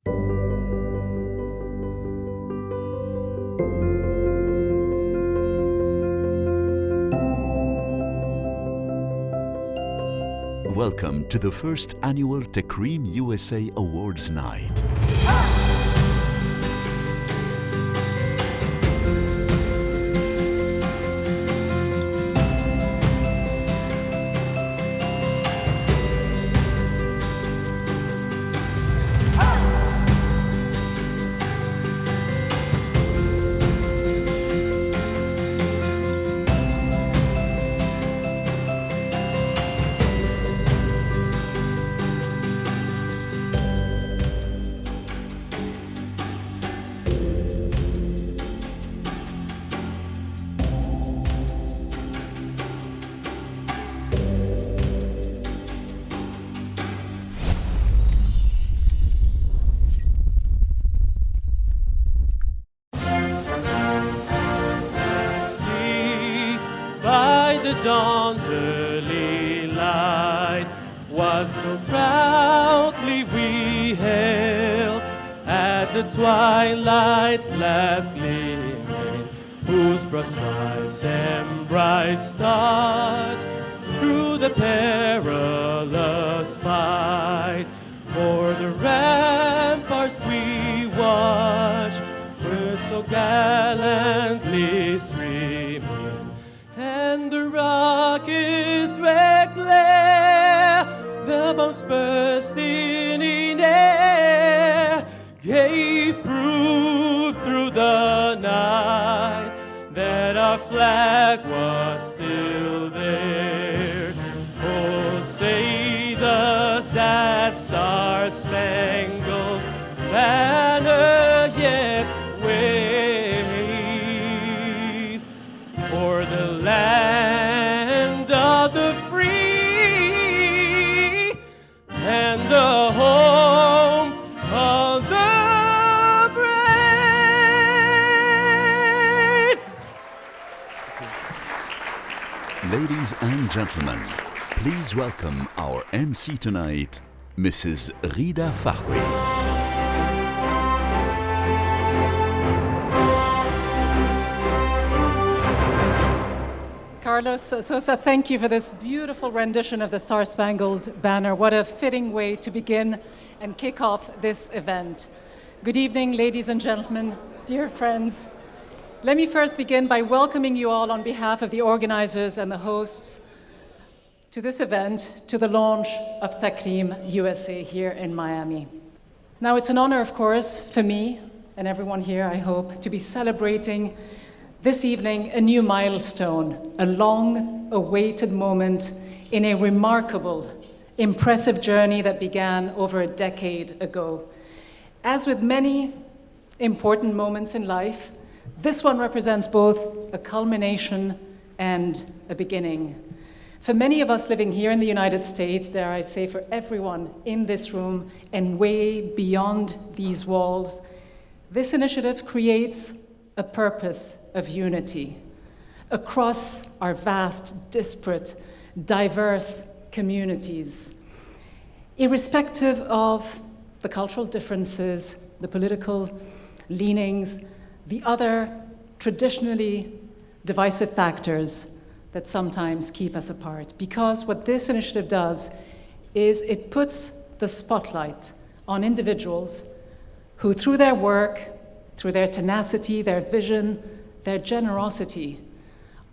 Welcome to the first annual TAKREEM USA Awards Night. The dawn's early light was so proudly we hailed at the twilight's last gleaming, whose broad stripes and bright stars through the perilous fight o'er the ramparts we watched were so gallantly streaming. And the rockets red glare, the bombs bursting in air, gave proof through the night that our flag was still there. Oh, say does that star-spangled banner yet wave o'er the land of the free and the home of the brave. Ladies and gentlemen, please welcome our MC tonight, Mrs. Rida Fakhri. Carlos Sosa, thank you for this beautiful rendition of the Star-Spangled Banner. What a fitting way to begin and kick off this event. Good evening, ladies and gentlemen, dear friends. Let me first begin by welcoming you all on behalf of the organizers and the hosts to this event, to the launch of TAKREEM USA here in Miami. Now, it's an honor, of course, for me and everyone here, I hope, to be celebrating this evening a new milestone, a long-awaited moment in a remarkable, impressive journey that began over a decade ago. As with many important moments in life, this one represents both a culmination and a beginning. For many of us living here in the United States, dare I say for everyone in this room and way beyond these walls, this initiative creates a purpose of unity across our vast, disparate, diverse communities, irrespective of the cultural differences, the political leanings, the other traditionally divisive factors that sometimes keep us apart. Because what this initiative does is it puts the spotlight on individuals who, through their work, through their tenacity, their vision, their generosity,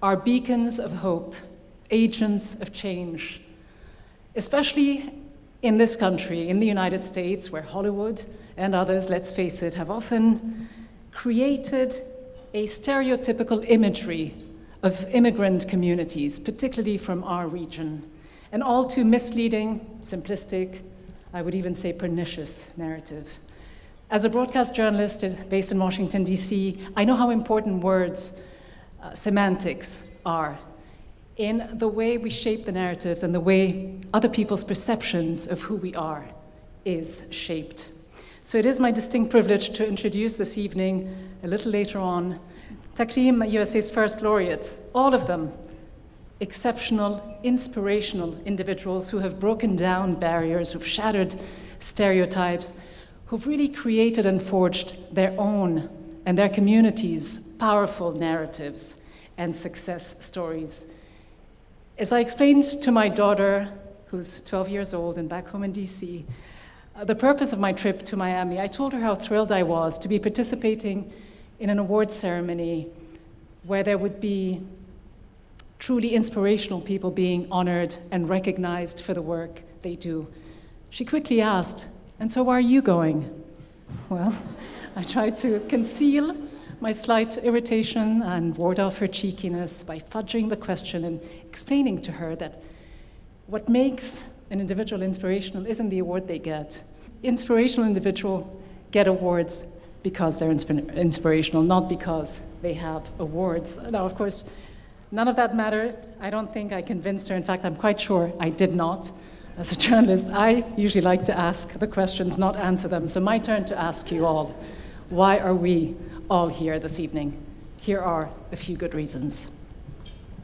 are beacons of hope, agents of change, especially in this country, in the United States, where Hollywood and others, let's face it, have often created a stereotypical imagery of immigrant communities, particularly from our region, an all too misleading, simplistic, I would even say pernicious narrative. As a broadcast journalist based in Washington, D.C., I know how important words, semantics are in the way we shape the narratives and the way other people's perceptions of who we are is shaped. So it is my distinct privilege to introduce this evening, a little later on, TAKREEM USA's first laureates, all of them exceptional, inspirational individuals who have broken down barriers, who've shattered stereotypes, who've really created and forged their own and their communities' powerful narratives and success stories. As I explained to my daughter, who's 12 years old and back home in DC, the purpose of my trip to Miami, I told her how thrilled I was to be participating in an awards ceremony where there would be truly inspirational people being honored and recognized for the work they do. She quickly asked, "And so are you going?" Well, I tried to conceal my slight irritation and ward off her cheekiness by fudging the question and explaining to her that what makes an individual inspirational isn't the award they get. Inspirational individuals get awards because they're inspirational, not because they have awards. Now, of course, none of that mattered. I don't think I convinced her. In fact, I'm quite sure I did not. As a journalist, I usually like to ask the questions, not answer them. So my turn to ask you all, why are we all here this evening? Here are a few good reasons.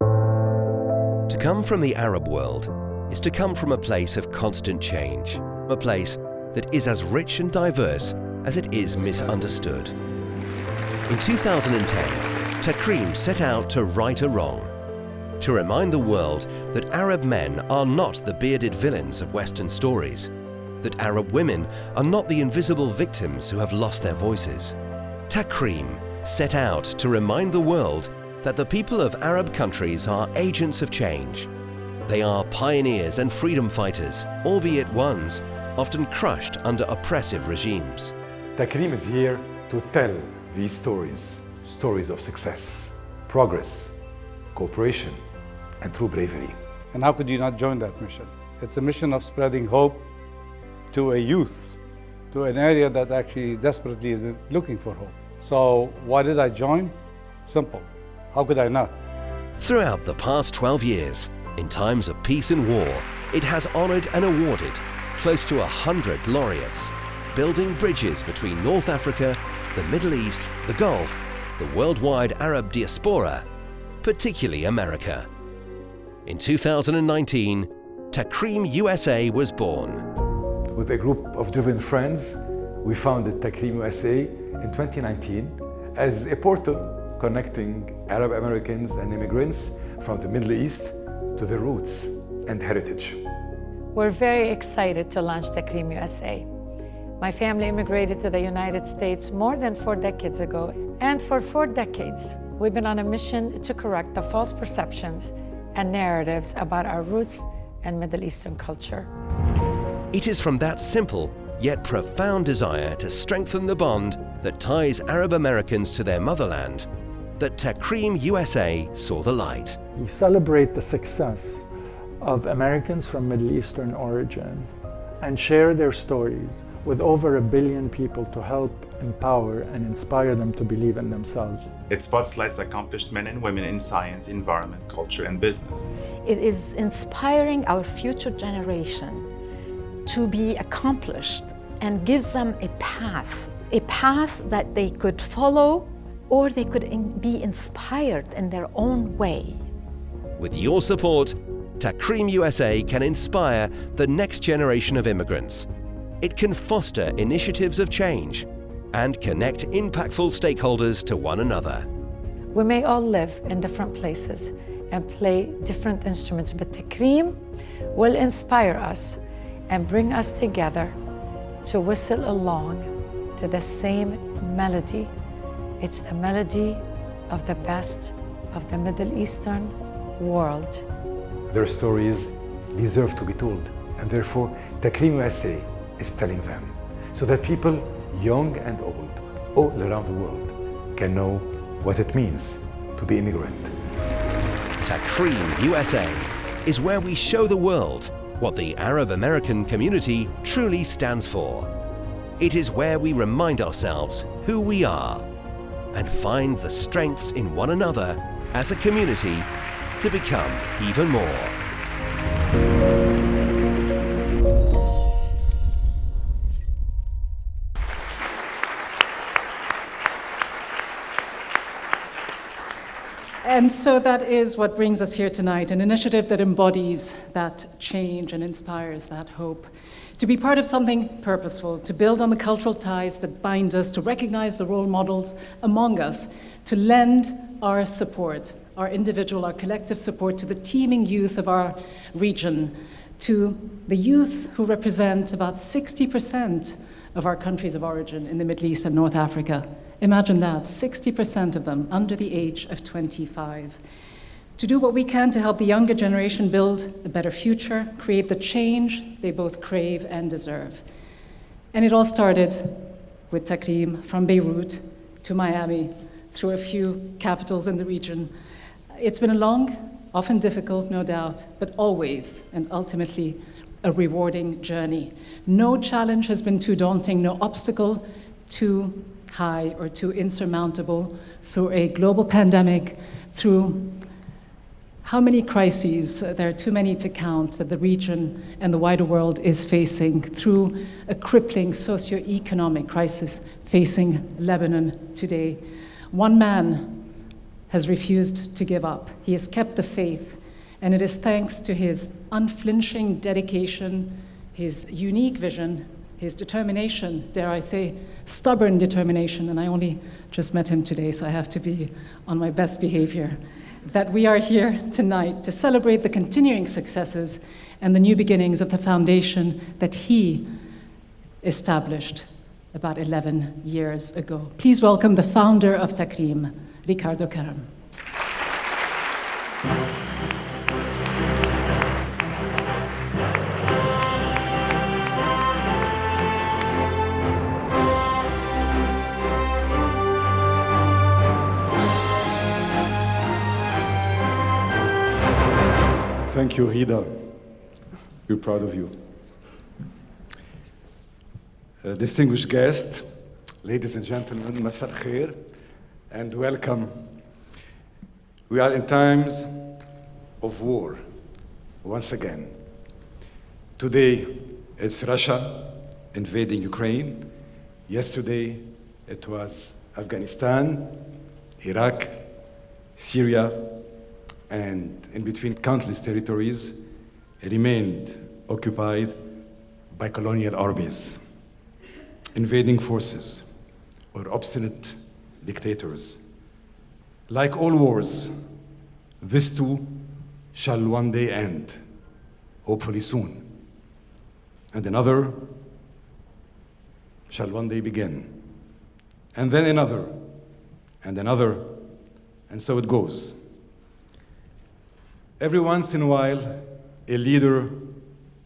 To come from the Arab world is to come from a place of constant change, a place that is as rich and diverse as it is misunderstood. In 2010, TAKREEM set out to right a wrong, to remind the world that Arab men are not the bearded villains of Western stories, that Arab women are not the invisible victims who have lost their voices. TAKREEM set out to remind the world that the people of Arab countries are agents of change. They are pioneers and freedom fighters, albeit ones often crushed under oppressive regimes. TAKREEM is here to tell these stories, stories of success, progress, cooperation, and true bravery. And how could you not join that mission? It's a mission of spreading hope to a youth, to an area that actually desperately is looking for hope. So why did I join? Simple. How could I not? Throughout the past 12 years, in times of peace and war, it has honored and awarded close to 100 laureates, building bridges between North Africa, the Middle East, the Gulf, the worldwide Arab diaspora, particularly America. In 2019, TAKREEM USA was born. With a group of driven friends, we founded TAKREEM USA in 2019 as a portal connecting Arab Americans and immigrants from the Middle East to their roots and heritage. We're very excited to launch TAKREEM USA. My family immigrated to the United States more than 4 decades ago, and for 4 decades, we've been on a mission to correct the false perceptions and narratives about our roots and Middle Eastern culture. It is from that simple yet profound desire to strengthen the bond that ties Arab Americans to their motherland that TAKREEM USA saw the light. We celebrate the success of Americans from Middle Eastern origin and share their stories with over 1 billion people to help empower and inspire them to believe in themselves. It spotlights accomplished men and women in science, environment, culture, and business. It is inspiring our future generation to be accomplished and gives them a path that they could follow or they could be inspired in their own way. With your support, TAKREEM USA can inspire the next generation of immigrants. It can foster initiatives of change and connect impactful stakeholders to one another. We may all live in different places and play different instruments, but TAKREEM will inspire us and bring us together to whistle along to the same melody. It's the melody of the best of the Middle Eastern world. Their stories deserve to be told, and therefore TAKREEM USA is telling them, so that people, young and old, all around the world, can know what it means to be immigrant. TAKREEM USA is where we show the world what the Arab American community truly stands for. It is where we remind ourselves who we are and find the strengths in one another as a community to become even more. And so that is what brings us here tonight, an initiative that embodies that change and inspires that hope. To be part of something purposeful, to build on the cultural ties that bind us, to recognize the role models among us, to lend our support, our individual, our collective support to the teeming youth of our region, to the youth who represent about 60% of our countries of origin in the Middle East and North Africa. Imagine that, 60% of them under the age of 25. To do what we can to help the younger generation build a better future, create the change they both crave and deserve. And it all started with TAKREEM from Beirut to Miami, through a few capitals in the region. It's been a long, often difficult, no doubt, but always and ultimately a rewarding journey. No challenge has been too daunting, no obstacle too high or too insurmountable, through a global pandemic, through how many crises, there are too many to count, that the region and the wider world is facing, through a crippling socio-economic crisis facing Lebanon today. One man has refused to give up. He has kept the faith, and it is thanks to his unflinching dedication, his unique vision, his determination, dare I say, stubborn determination, and I only just met him today, so I have to be on my best behavior, that we are here tonight to celebrate the continuing successes and the new beginnings of the foundation that he established about 11 years ago. Please welcome the founder of TAKREEM, Ricardo Karam. Thank you, Rida. We're proud of you. Distinguished guests, ladies and gentlemen, Masar Khair, and welcome. We are in times of war, once again. Today, it's Russia invading Ukraine. Yesterday, it was Afghanistan, Iraq, Syria, and in between countless territories remained occupied by colonial armies, invading forces, or obstinate dictators. Like all wars, this too shall one day end, hopefully soon, and another shall one day begin, and then another, and another, and so it goes. Every once in a while, a leader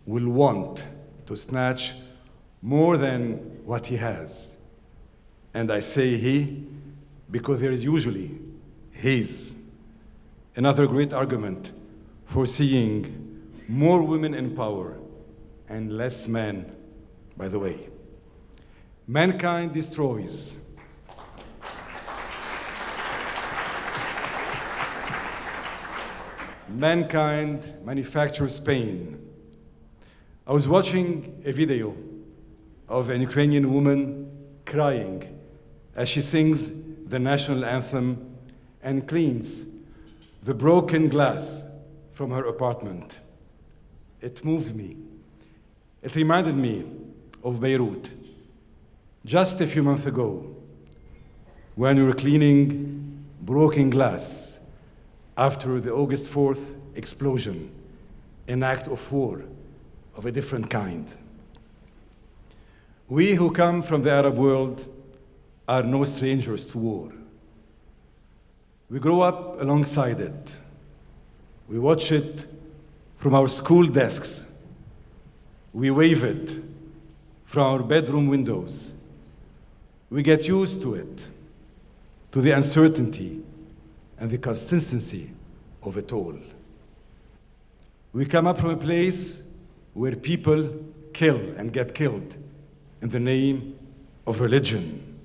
will want to snatch more than what he has. And I say he because there is usually his. Another great argument for seeing more women in power and less men, by the way. Mankind destroys. Mankind manufactures pain. I was watching a video of an Ukrainian woman crying as she sings the national anthem and cleans the broken glass from her apartment. It moved me. It reminded me of Beirut, just a few months ago, when we were cleaning broken glass after the August 4th explosion, an act of war of a different kind. We who come from the Arab world are no strangers to war. We grow up alongside it. We watch it from our school desks. We wave it from our bedroom windows. We get used to it, to the uncertainty and the consistency of it all. We come up from a place where people kill and get killed in the name of religion,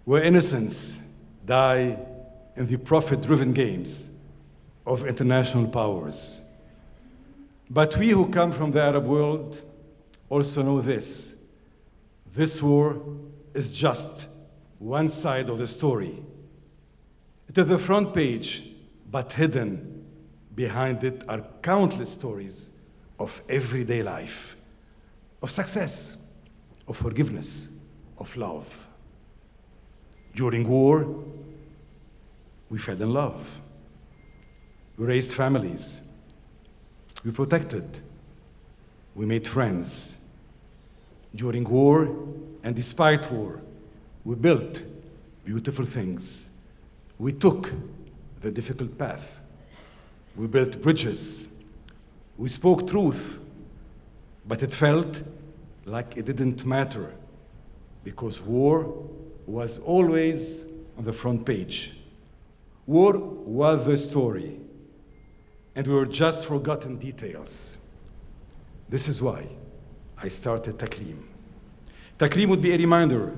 where innocents die in the profit-driven games of international powers. But we who come from the Arab world also know this. This war is just one side of the story. It is the front page, but hidden behind it are countless stories of everyday life, of success, of forgiveness, of love. During war, we fell in love. We raised families. We protected. We made friends. During war and despite war, we built beautiful things. We took the difficult path. We built bridges. We spoke truth, but it felt like it didn't matter because war was always on the front page. War was the story, and we were just forgotten details. This is why I started TAKREEM. TAKREEM would be a reminder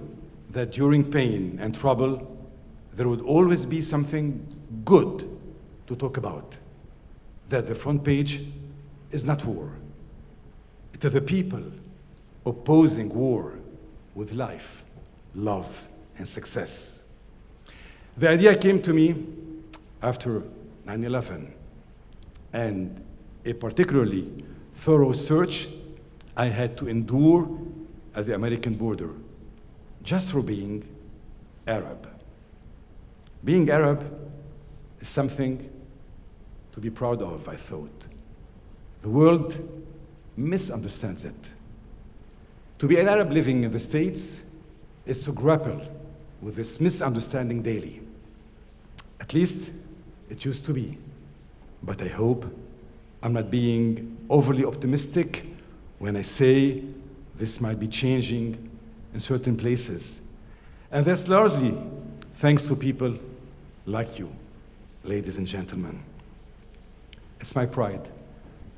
that during pain and trouble, there would always be something good to talk about. That the front page is not war. It is the people opposing war with life, love, and success. The idea came to me after 9/11, and a particularly thorough search I had to endure at the American border, just for being Arab. Being Arab is something to be proud of, I thought. The world misunderstands it. To be an Arab living in the States is to grapple with this misunderstanding daily. At least it used to be. But I hope I'm not being overly optimistic when I say this might be changing in certain places. And that's largely thanks to people like you, ladies and gentlemen. It's my pride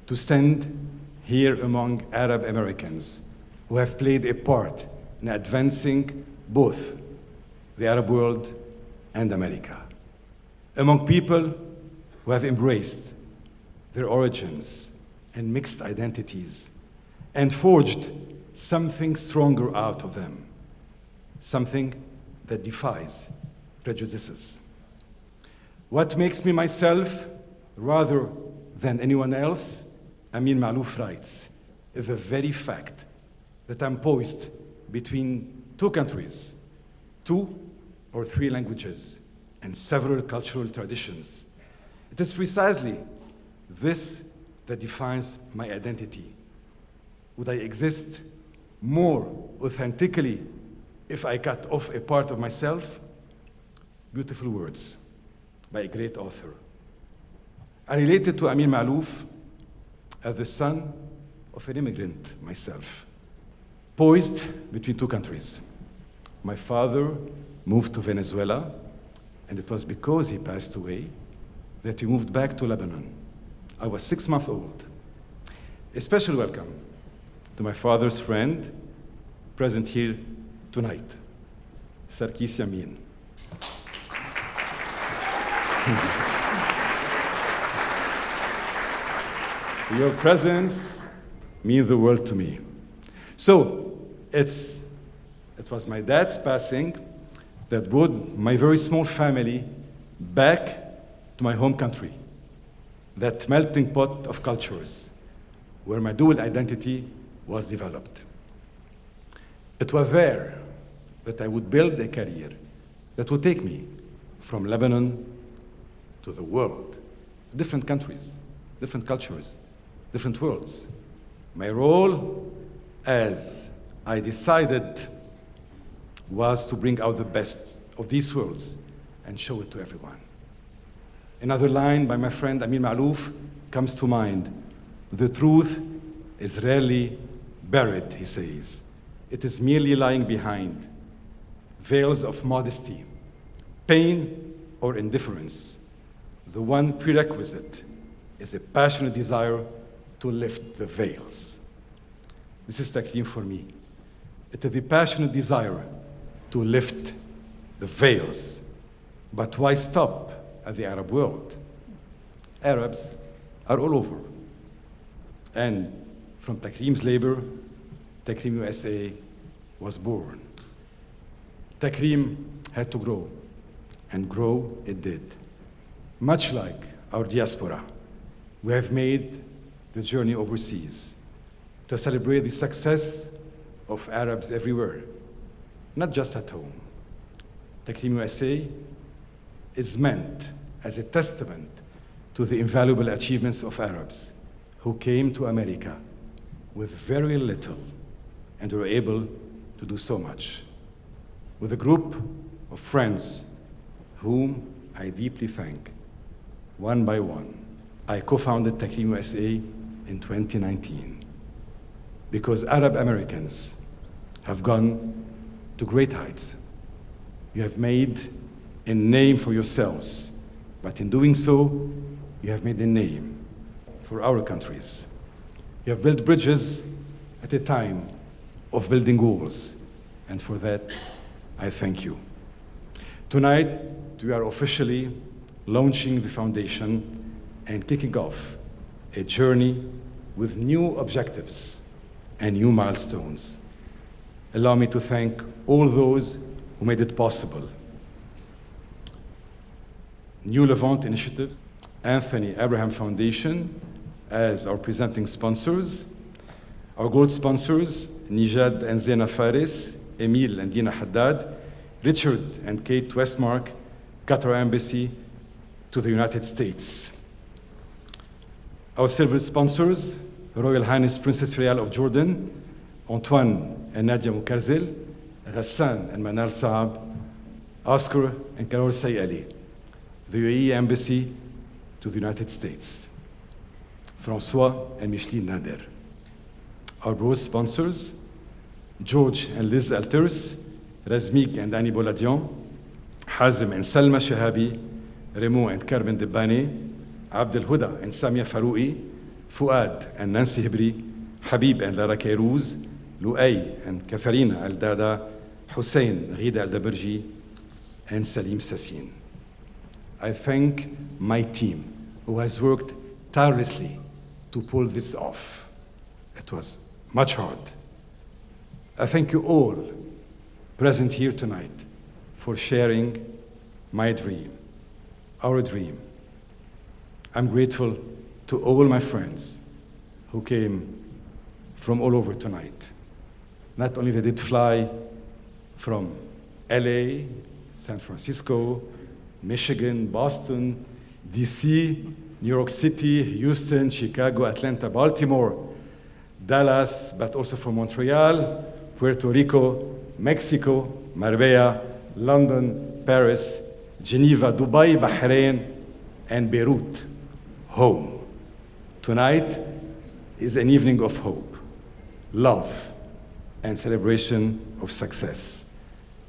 to stand here among Arab Americans who have played a part in advancing both the Arab world and America. Among people who have embraced their origins and mixed identities and forged something stronger out of them, something that defies prejudices. What makes me myself rather than anyone else, Amin Maalouf writes, is the very fact that I'm poised between two countries, 2 or 3 languages, and several cultural traditions. It is precisely this that defines my identity. Would I exist more authentically if I cut off a part of myself? Beautiful words by a great author. I related to Amin Maalouf as the son of an immigrant myself, poised between 2 countries. My father moved to Venezuela, and it was because he passed away that he moved back to Lebanon. I was 6 months old. A special welcome to my father's friend, present here tonight, Sarkis Yamin. Your presence means the world to me. So, it was my dad's passing that brought my very small family back to my home country, that melting pot of cultures where my dual identity was developed. It was there that I would build a career that would take me from Lebanon to the world, different countries, different cultures, different worlds. My role, as I decided, was to bring out the best of these worlds and show it to everyone. Another line by my friend Amin Maalouf comes to mind. The truth is rarely buried, he says. It is merely lying behind veils of modesty, pain, or indifference. The one prerequisite is a passionate desire to lift the veils. This is TAKREEM for me. It is the passionate desire to lift the veils. But why stop at the Arab world? Arabs are all over. And from TAKREEM's labor, TAKREEM USA was born. TAKREEM had to grow. and grow it did. Much like our diaspora, we have made the journey overseas to celebrate the success of Arabs everywhere, not just at home. TAKREEM USA is meant as a testament to the invaluable achievements of Arabs who came to America with very little and were able to do so much. With a group of friends whom I deeply thank, one by one, I co-founded TAKREEM USA in 2019 because Arab Americans have gone to great heights. You have made a name for yourselves, but in doing so, you have made a name for our countries. You have built bridges at a time of building walls, and for that, I thank you. Tonight, we are officially launching the foundation and kicking off a journey with new objectives and new milestones. Allow me to thank all those who made it possible. New Levant Initiatives, Anthony Abraham Foundation as our presenting sponsors, our gold sponsors, Nijad and Zena Faris, Emil and Dina Haddad, Richard and Kate Westmark, Qatar Embassy to the United States. Our silver sponsors, Royal Highness Princess Rial of Jordan, Antoine and Nadia Mukarzil, Ghassan and Manal Saab, Oscar and Karol Sayali, the UAE Embassy to the United States, Francois and Micheline Nader. Our board sponsors, George and Liz Alters, Razmik and Annie Boladian, Hazem and Salma Shahabi, Remo and Carmen Debane, Abdel Huda and Samia Faroui, Fuad and Nancy Hibri, Habib and Lara Kairouz, Luay and Katharina Al-Dada, Hussein Ghida Al-Daberji, and Salim Sassin. I thank my team who has worked tirelessly to pull this off. It was much hard. I thank you all present here tonight for sharing my dream, our dream. I'm grateful to all my friends who came from all over tonight. Not only they did fly from LA, San Francisco, Michigan, Boston, DC, New York City, Houston, Chicago, Atlanta, Baltimore, Dallas, but also from Montreal, Puerto Rico, Mexico, Marbella, London, Paris, Geneva, Dubai, Bahrain, and Beirut, home. Tonight is an evening of hope, love, and celebration of success.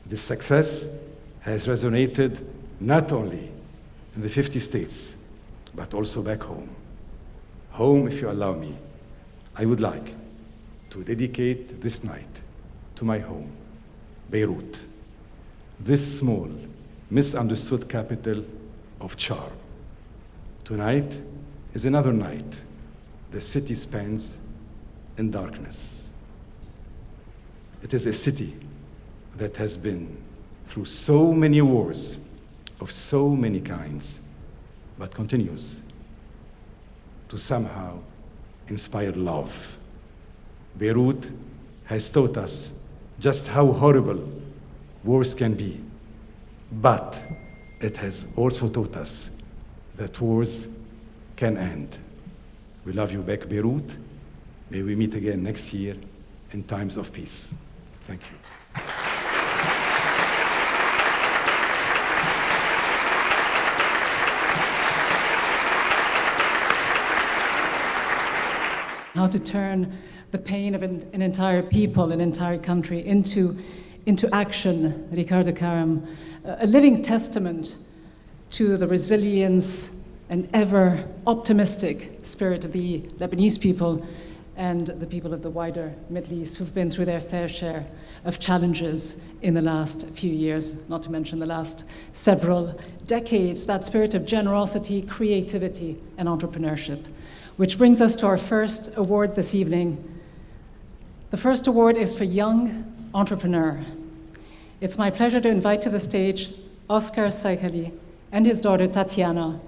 This success has resonated not only in the 50 states, but also back home. Home, if you allow me, I would like to dedicate this night to my home, Beirut, this small, misunderstood capital of charm. Tonight is another night the city spends in darkness. It is a city that has been through so many wars of so many kinds, but continues to somehow inspire love. Beirut has taught us just how horrible wars can be, but it has also taught us that wars can end. We love you back, Beirut. May we meet again next year in times of peace. Thank you. How to turn the pain of an entire people, an entire country into action, Ricardo Karam, a living testament to the resilience and ever optimistic spirit of the Lebanese people and the people of the wider Middle East who've been through their fair share of challenges in the last few years, not to mention the last several decades. That spirit of generosity, creativity, and entrepreneurship. Which brings us to our first award this evening. The first award is for Young Entrepreneur. It's my pleasure to invite to the stage Oscar Saikali, and his daughter Tatiana.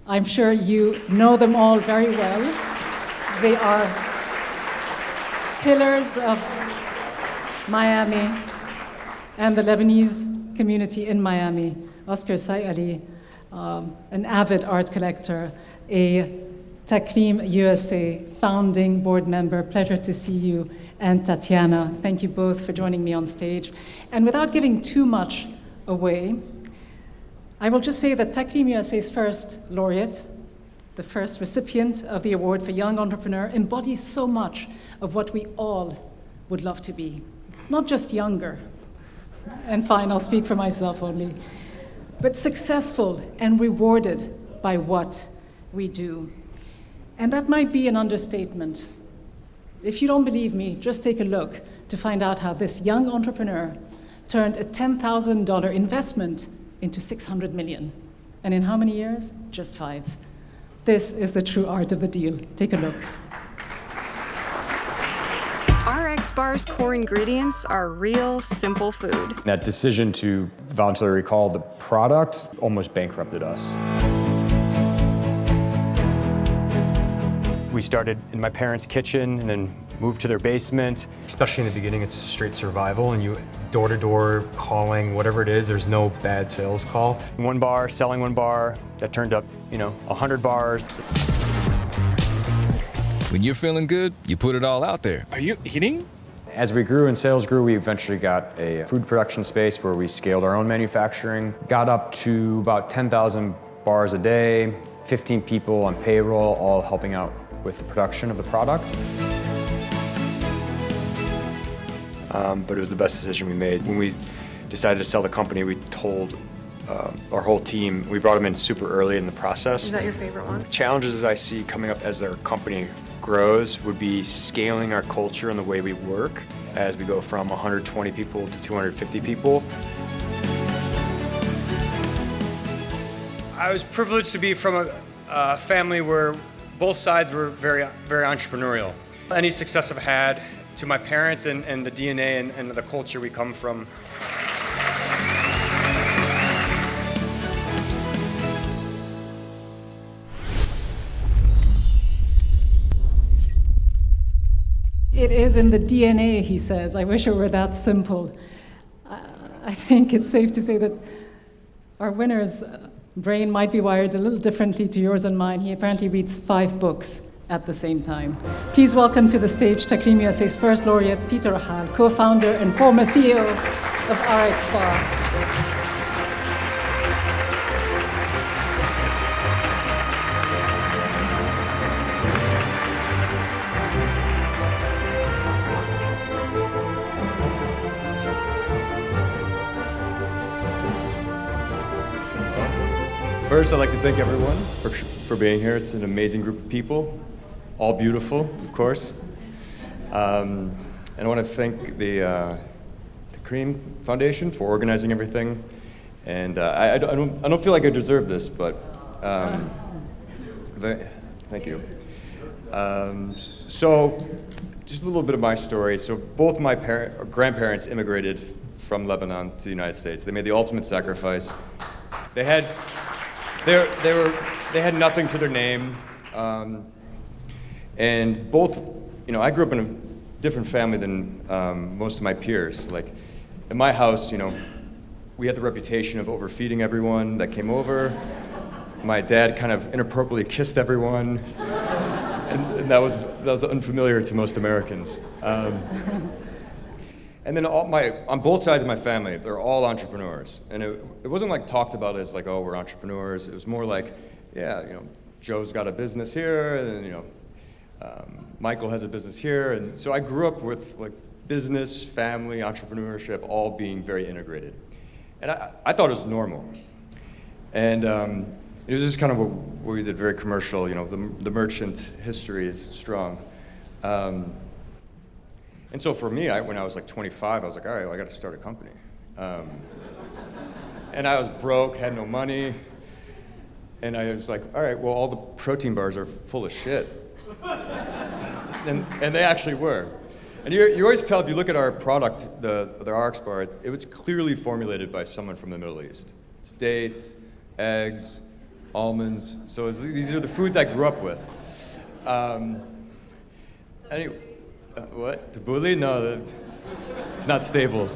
I'm sure you know them all very well. They are pillars of Miami and the Lebanese community in Miami. Oscar Saikali, an avid art collector, a TAKREEM USA founding board member. Pleasure to see you. And Tatiana, thank you both for joining me on stage. And without giving too much away, I will just say that TAKREEM USA's first laureate, the first recipient of the award for young entrepreneur, embodies so much of what we all would love to be. Not just younger, and fine, I'll speak for myself only, but successful and rewarded by what we do. And that might be an understatement. If you don't believe me, just take a look to find out how this young entrepreneur turned a $10,000 investment into 600 million. And in how many years? Just 5. This is the true art of the deal. Take a look. RX Bar's core ingredients are real, simple food. That decision to voluntarily recall the product almost bankrupted us. We started in my parents' kitchen and then moved to their basement. Especially in the beginning, it's straight survival, and you door-to-door calling, whatever it is, there's no bad sales call. One bar, selling one bar, that turned up, 100 bars. When you're feeling good, you put it all out there. Are you eating? As we grew and sales grew, we eventually got a food production space where we scaled our own manufacturing, got up to about 10,000 bars a day, 15 people on payroll, all helping out with the production of the product. But it was the best decision we made. When we decided to sell the company, we told our whole team, we brought them in super early in the process. Is that your favorite one? The challenges I see coming up as their company grows would be scaling our culture and the way we work as we go from 120 people to 250 people. I was privileged to be from a family where both sides were very, very entrepreneurial. Any success I've had to my parents and the DNA and the culture we come from. It is in the DNA, he says. I wish it were that simple. I think it's safe to say that our winner's brain might be wired a little differently to yours and mine. He apparently reads 5 books at the same time. Please welcome to the stage TAKREEM USA's first laureate, Peter Rahal, co-founder and former CEO of RX Bar. First, I'd like to thank everyone for being here. It's an amazing group of people, all beautiful, of course. And I want to thank the TAKREEM Foundation for organizing everything. And I don't feel like I deserve this, but thank you. So, just a little bit of my story. So, both my grandparents immigrated from Lebanon to the United States. They made the ultimate sacrifice. They had nothing to their name, and both, I grew up in a different family than most of my peers. Like, in my house, we had the reputation of overfeeding everyone that came over. My dad kind of inappropriately kissed everyone, and that was unfamiliar to most Americans. And then on both sides of my family, they're all entrepreneurs. And it wasn't like talked about as like, oh, we're entrepreneurs. It was more like, yeah, Joe's got a business here, and Michael has a business here. And so I grew up with like business, family, entrepreneurship, all being very integrated. And I thought it was normal. And it was just kind of what we did, very commercial, the merchant history is strong. And so for me, when I was like 25, I was like, all right, well, I got to start a company. And I was broke, had no money. And I was like, all right, well, all the protein bars are full of shit. And they actually were. And you always tell, if you look at our product, the RX bar, it was clearly formulated by someone from the Middle East. It's dates, eggs, almonds. So these are the foods I grew up with. Anyway, what? Tabbouleh? No, it's not stable.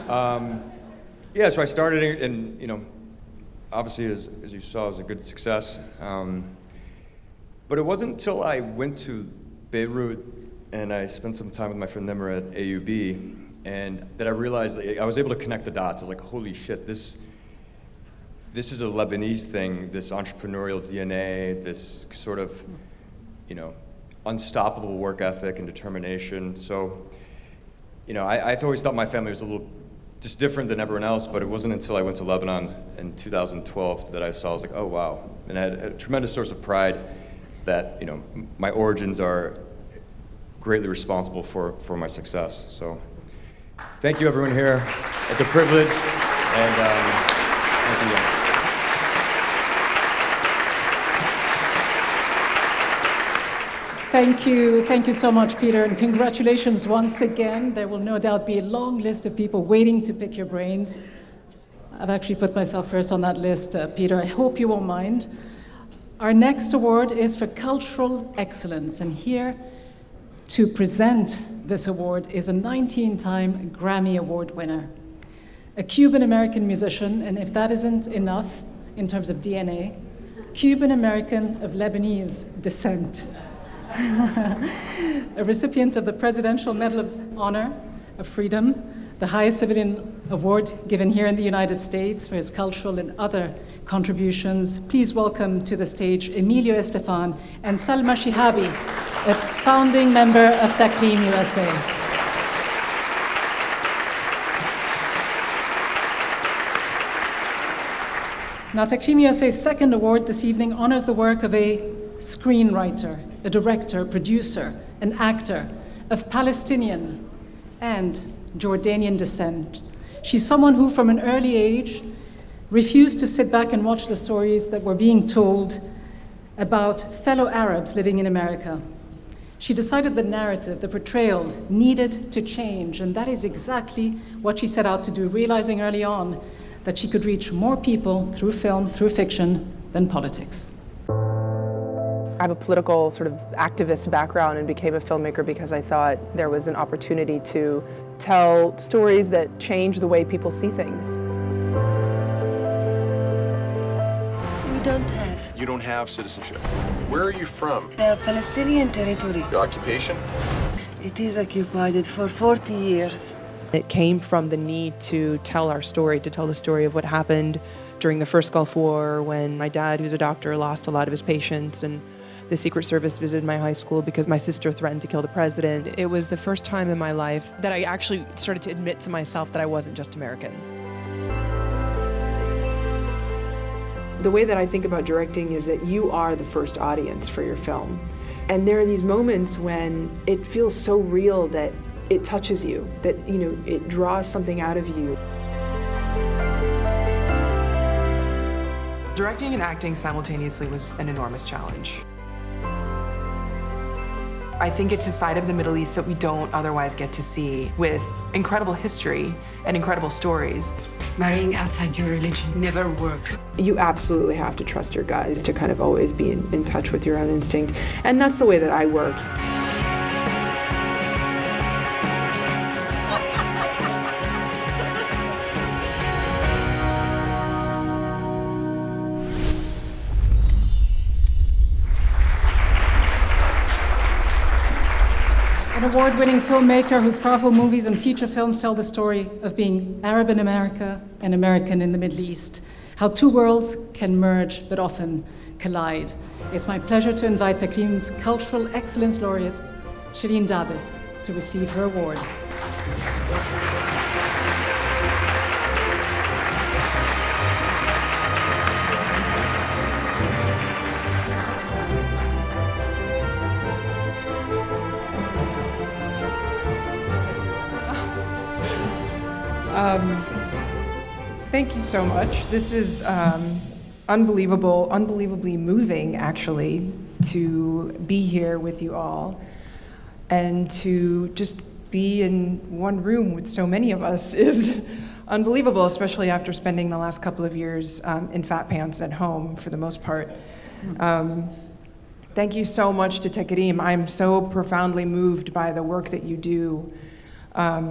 Yeah, so I started, and obviously, as you saw, it was a good success. But it wasn't until I went to Beirut and I spent some time with my friend Nimmer at AUB, and that I realized that I was able to connect the dots. I was like, holy shit, this is a Lebanese thing, this entrepreneurial DNA, this sort of, unstoppable work ethic and determination. So, I always thought my family was a little just different than everyone else, but it wasn't until I went to Lebanon in 2012 that I was like, oh wow. And I had a tremendous source of pride that, my origins are greatly responsible for my success. So thank you everyone here. It's a privilege, and thank you. Thank you so much, Peter, and congratulations once again. There will no doubt be a long list of people waiting to pick your brains. I've actually put myself first on that list, Peter. I hope you won't mind. Our next award is for cultural excellence, and here to present this award is a 19-time Grammy Award winner, a Cuban-American musician, and if that isn't enough in terms of DNA, Cuban-American of Lebanese descent. A recipient of the Presidential Medal of Honor of Freedom, the highest civilian award given here in the United States for his cultural and other contributions. Please welcome to the stage Emilio Estefan and Salma Shihabi, a founding member of TAKREEM USA. Now, TAKREEM USA's second award this evening honors the work of a screenwriter, a director, producer, an actor of Palestinian and Jordanian descent. She's someone who, from an early age, refused to sit back and watch the stories that were being told about fellow Arabs living in America. She decided the narrative, the portrayal, needed to change, and that is exactly what she set out to do, realizing early on that she could reach more people through film, through fiction, than politics. I have a political sort of activist background and became a filmmaker because I thought there was an opportunity to tell stories that change the way people see things. You don't have citizenship. Where are you from? The Palestinian territory. Your occupation? It is occupied for 40 years. It came from the need to tell our story, to tell the story of what happened during the first Gulf War when my dad, who's a doctor, lost a lot of his patients, and the Secret Service visited my high school because my sister threatened to kill the president. It was the first time in my life that I actually started to admit to myself that I wasn't just American. The way that I think about directing is that you are the first audience for your film. And there are these moments when it feels so real that it touches you, that it draws something out of you. Directing and acting simultaneously was an enormous challenge. I think it's a side of the Middle East that we don't otherwise get to see, with incredible history and incredible stories. Marrying outside your religion never works. You absolutely have to trust your guys to kind of always be in touch with your own instinct. And that's the way that I work. An award-winning filmmaker whose powerful movies and feature films tell the story of being Arab in America and American in the Middle East, how two worlds can merge but often collide. It's my pleasure to invite TAKREEM's Cultural Excellence Laureate, Shireen Dabis, to receive her award. Thank you so much. This is unbelievably moving, actually, to be here with you all. And to just be in one room with so many of us is unbelievable, especially after spending the last couple of years in fat pants at home for the most part. Thank you so much to TAKREEM. I'm so profoundly moved by the work that you do. I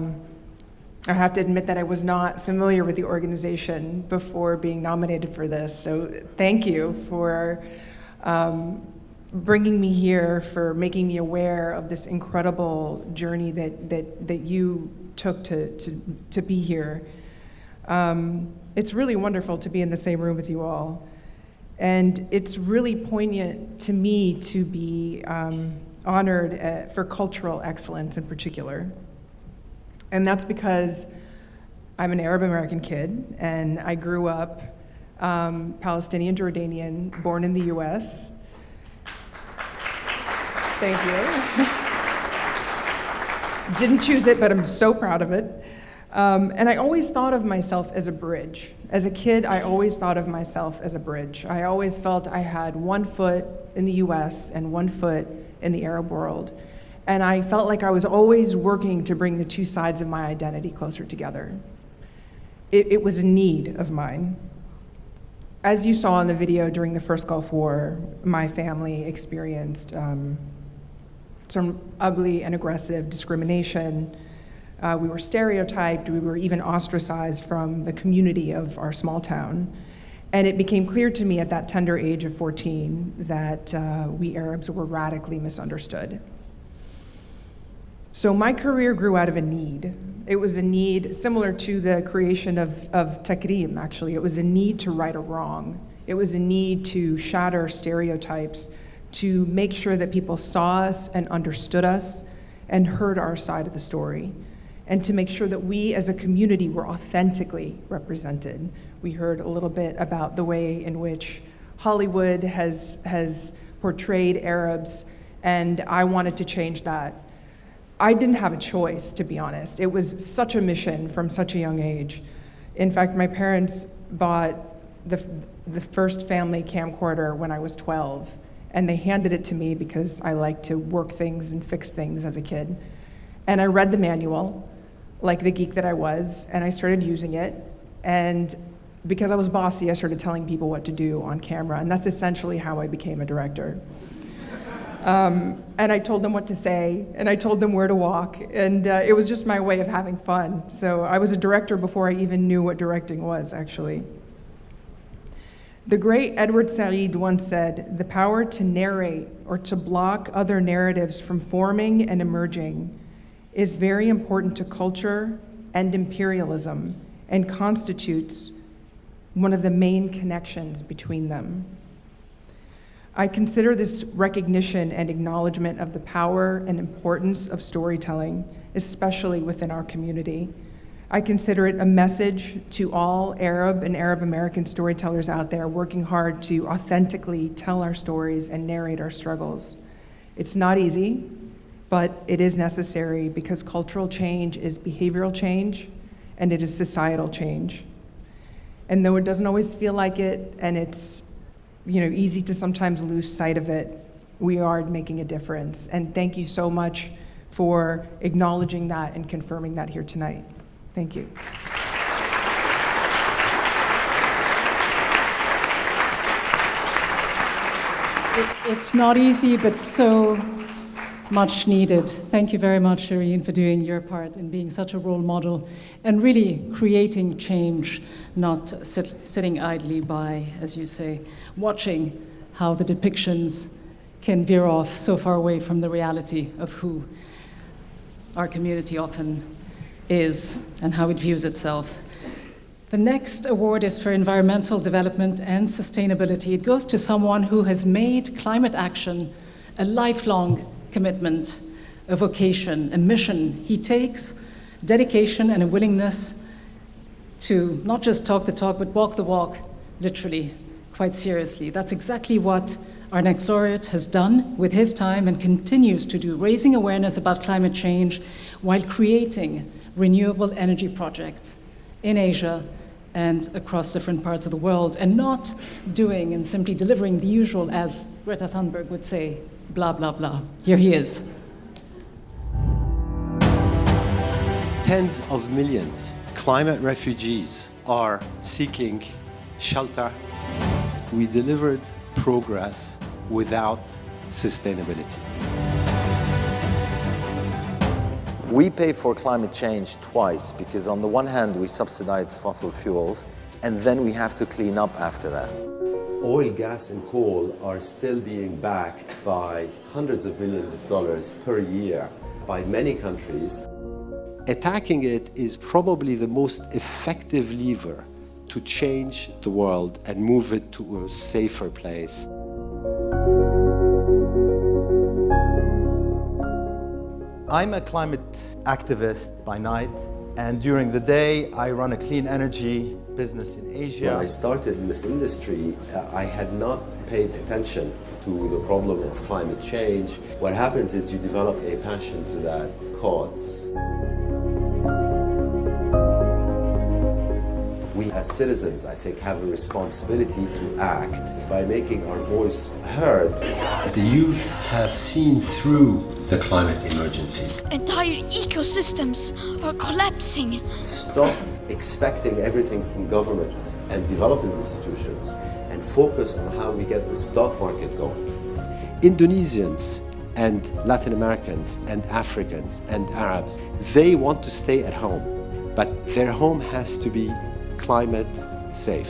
have to admit that I was not familiar with the organization before being nominated for this, so thank you for bringing me here, for making me aware of this incredible journey that you took to be here. It's really wonderful to be in the same room with you all. And it's really poignant to me to be honored for cultural excellence in particular. And that's because I'm an Arab American kid, and I grew up Palestinian Jordanian, born in the US. Thank you. Didn't choose it, but I'm so proud of it. And I always thought of myself as a bridge. As a kid, I always thought of myself as a bridge. I always felt I had one foot in the US and one foot in the Arab world. And I felt like I was always working to bring the two sides of my identity closer together. It was a need of mine. As you saw in the video during the first Gulf War, my family experienced some ugly and aggressive discrimination. We were stereotyped, we were even ostracized from the community of our small town. And it became clear to me at that tender age of 14 that we Arabs were radically misunderstood. So my career grew out of a need. It was a need similar to the creation of TAKREEM, actually. It was a need to right a wrong. It was a need to shatter stereotypes, to make sure that people saw us and understood us and heard our side of the story, and to make sure that we as a community were authentically represented. We heard a little bit about the way in which Hollywood has portrayed Arabs, and I wanted to change that. I didn't have a choice, to be honest. It was such a mission from such a young age. In fact, my parents bought the first family camcorder when I was 12, and they handed it to me because I liked to work things and fix things as a kid. And I read the manual, like the geek that I was, and I started using it. And because I was bossy, I started telling people what to do on camera, and that's essentially how I became a director. And I told them what to say, and I told them where to walk, and it was just my way of having fun. So I was a director before I even knew what directing was, actually. The great Edward Said once said, "The power to narrate or to block other narratives from forming and emerging is very important to culture and imperialism and constitutes one of the main connections between them." I consider this recognition and acknowledgement of the power and importance of storytelling, especially within our community. I consider it a message to all Arab and Arab American storytellers out there working hard to authentically tell our stories and narrate our struggles. It's not easy, but it is necessary because cultural change is behavioral change and it is societal change. And though it doesn't always feel like it, and it's easy to sometimes lose sight of it, we are making a difference. And thank you so much for acknowledging that and confirming that here tonight. Thank you. It's not easy, but so much needed. Thank you very much, Shireen, for doing your part in being such a role model and really creating change, not sitting idly by, as you say, watching how the depictions can veer off so far away from the reality of who our community often is and how it views itself. The next award is for environmental development and sustainability. It goes to someone who has made climate action a lifelong commitment, a vocation, a mission. He takes dedication and a willingness to not just talk the talk, but walk the walk, literally, quite seriously. That's exactly what our next laureate has done with his time and continues to do, raising awareness about climate change while creating renewable energy projects in Asia and across different parts of the world, and not doing and simply delivering the usual, as Greta Thunberg would say, blah, blah, blah. Here he is. Tens of millions climate refugees are seeking shelter. We delivered progress without sustainability. We pay for climate change twice because on the one hand we subsidize fossil fuels and then we have to clean up after that. Oil, gas and coal are still being backed by hundreds of millions of dollars per year by many countries. Attacking it is probably the most effective lever to change the world and move it to a safer place. I'm a climate activist by night, and during the day I run a clean energy business in Asia. When I started in this industry, I had not paid attention to the problem of climate change. What happens is you develop a passion to that cause. We as citizens, I think, have a responsibility to act by making our voice heard. The youth have seen through the climate emergency. Entire ecosystems are collapsing. Stop expecting everything from governments and development institutions and focus on how we get the stock market going. Indonesians and Latin Americans and Africans and Arabs, they want to stay at home, but their home has to be climate safe.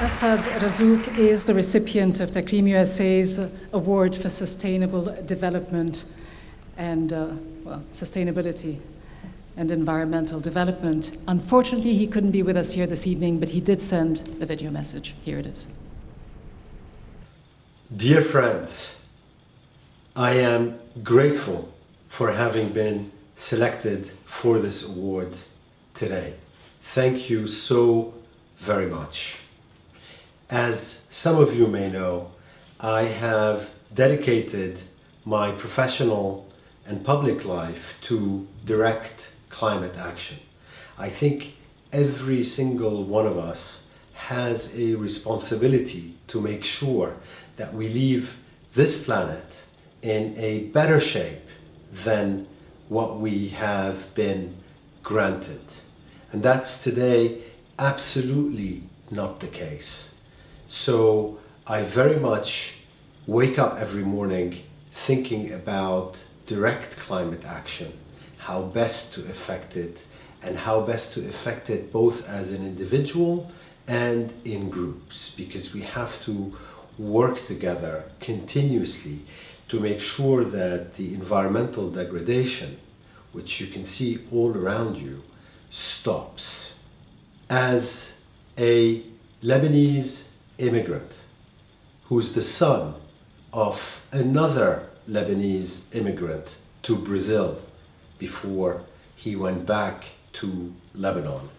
Asad Razouk is the recipient of TAKREEM USA's Award for Sustainable Development and Sustainability and Environmental Development. Unfortunately, he couldn't be with us here this evening, but he did send a video message. Here it is. Dear friends, I am grateful for having been selected for this award today. Thank you so very much. As some of you may know, I have dedicated my professional and public life to direct climate action. I think every single one of us has a responsibility to make sure that we leave this planet in a better shape than what we have been granted. And that's today absolutely not the case. So I very much wake up every morning thinking about direct climate action, how best to affect it, and how best to affect it both as an individual and in groups, because we have to work together continuously to make sure that the environmental degradation, which you can see all around you, stops. As a Lebanese immigrant who's the son of another Lebanese immigrant to Brazil before he went back to Lebanon,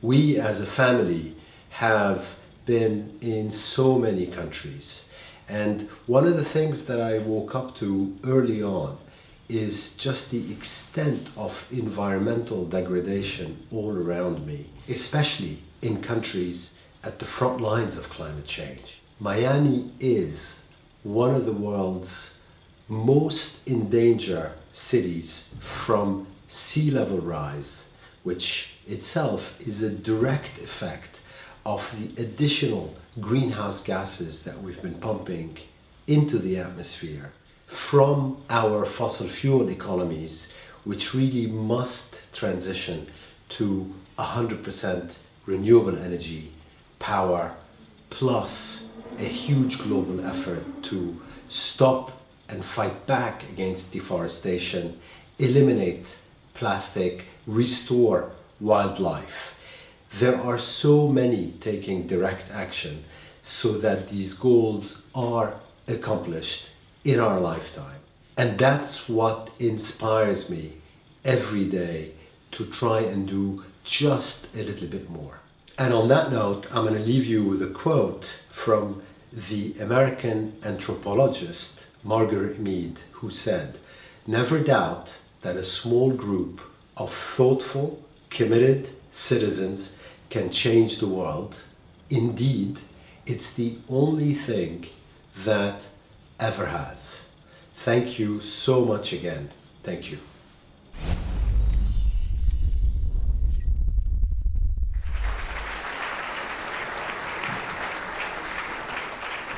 we as a family have been in so many countries. And one of the things that I woke up to early on is just the extent of environmental degradation all around me, especially in countries at the front lines of climate change. Miami is one of the world's most endangered cities from sea level rise, which itself is a direct effect of the additional greenhouse gases that we've been pumping into the atmosphere from our fossil fuel economies, which really must transition to 100% renewable energy power, plus a huge global effort to stop and fight back against deforestation, eliminate plastic, restore wildlife. There are so many taking direct action so that these goals are accomplished in our lifetime. And that's what inspires me every day to try and do just a little bit more. And on that note, I'm going to leave you with a quote from the American anthropologist Margaret Mead, who said, "Never doubt that a small group of thoughtful, committed citizens can change the world. Indeed, It's the only thing that ever has. Thank you so much again. Thank you.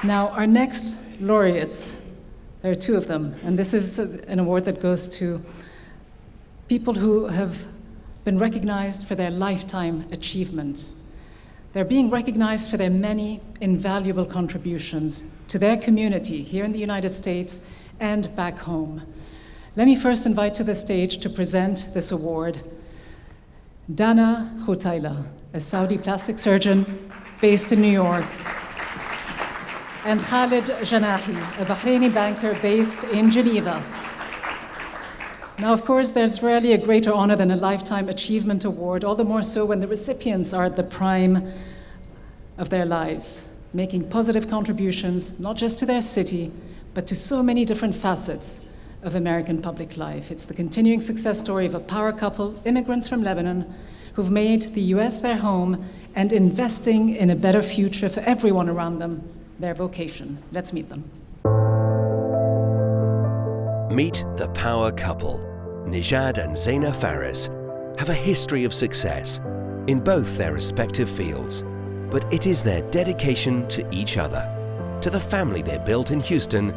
Now, our next laureates, there are two of them, and this is an award that goes to people who have been recognized for their lifetime achievement. They're being recognized for their many invaluable contributions to their community here in the United States and back home. Let me first invite to the stage to present this award Dana Khoutaila, a Saudi plastic surgeon based in New York, and Khalid Janahi, a Bahraini banker based in Geneva. Now, of course, there's rarely a greater honor than a Lifetime Achievement Award, all the more so when the recipients are at the prime of their lives, making positive contributions, not just to their city, but to so many different facets of American public life. It's the continuing success story of a power couple, immigrants from Lebanon, who've made the US their home and investing in a better future for everyone around them, their vocation. Let's meet them. Meet the power couple. Nijad and Zaina Faris have a history of success in both their respective fields, but it is their dedication to each other, to the family they built in Houston,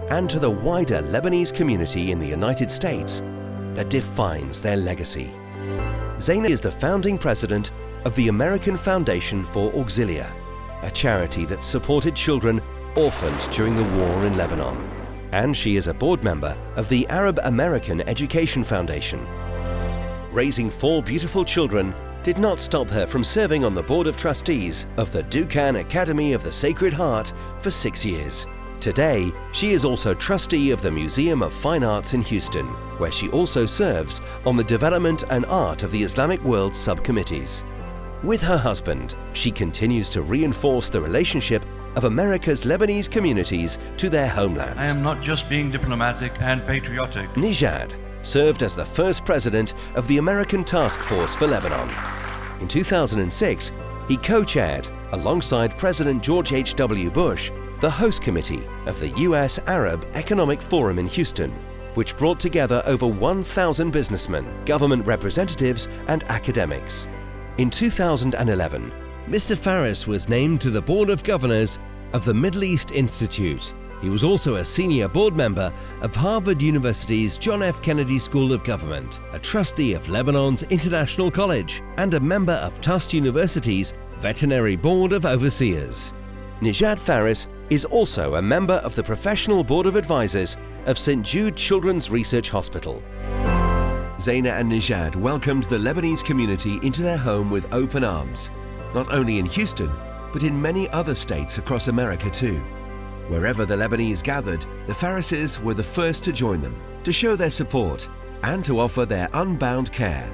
and to the wider Lebanese community in the United States that defines their legacy. Zaina is the founding president of the American Foundation for Auxilia, a charity that supported children orphaned during the war in Lebanon. And she is a board member of the Arab American Education Foundation. Raising 4 beautiful children did not stop her from serving on the board of trustees of the Dukan Academy of the Sacred Heart for 6 years. Today, she is also trustee of the Museum of Fine Arts in Houston, where she also serves on the Development and Art of the Islamic World subcommittees. With her husband, she continues to reinforce the relationship of America's Lebanese communities to their homeland. I am not just being diplomatic and patriotic. Nijad served as the first president of the American Task Force for Lebanon. In 2006, he co-chaired, alongside President George H.W. Bush, the host committee of the U.S. Arab Economic Forum in Houston, which brought together over 1,000 businessmen, government representatives, and academics. In 2011, Mr. Faris was named to the Board of Governors of the Middle East Institute. He was also a senior board member of Harvard University's John F. Kennedy School of Government, a trustee of Lebanon's International College, and a member of Tufts University's Veterinary Board of Overseers. Nijad Faris is also a member of the Professional Board of Advisors of St. Jude Children's Research Hospital. Zaina and Nijad welcomed the Lebanese community into their home with open arms, not only in Houston, but in many other states across America too. Wherever the Lebanese gathered, the Farises were the first to join them, to show their support, and to offer their unbound care,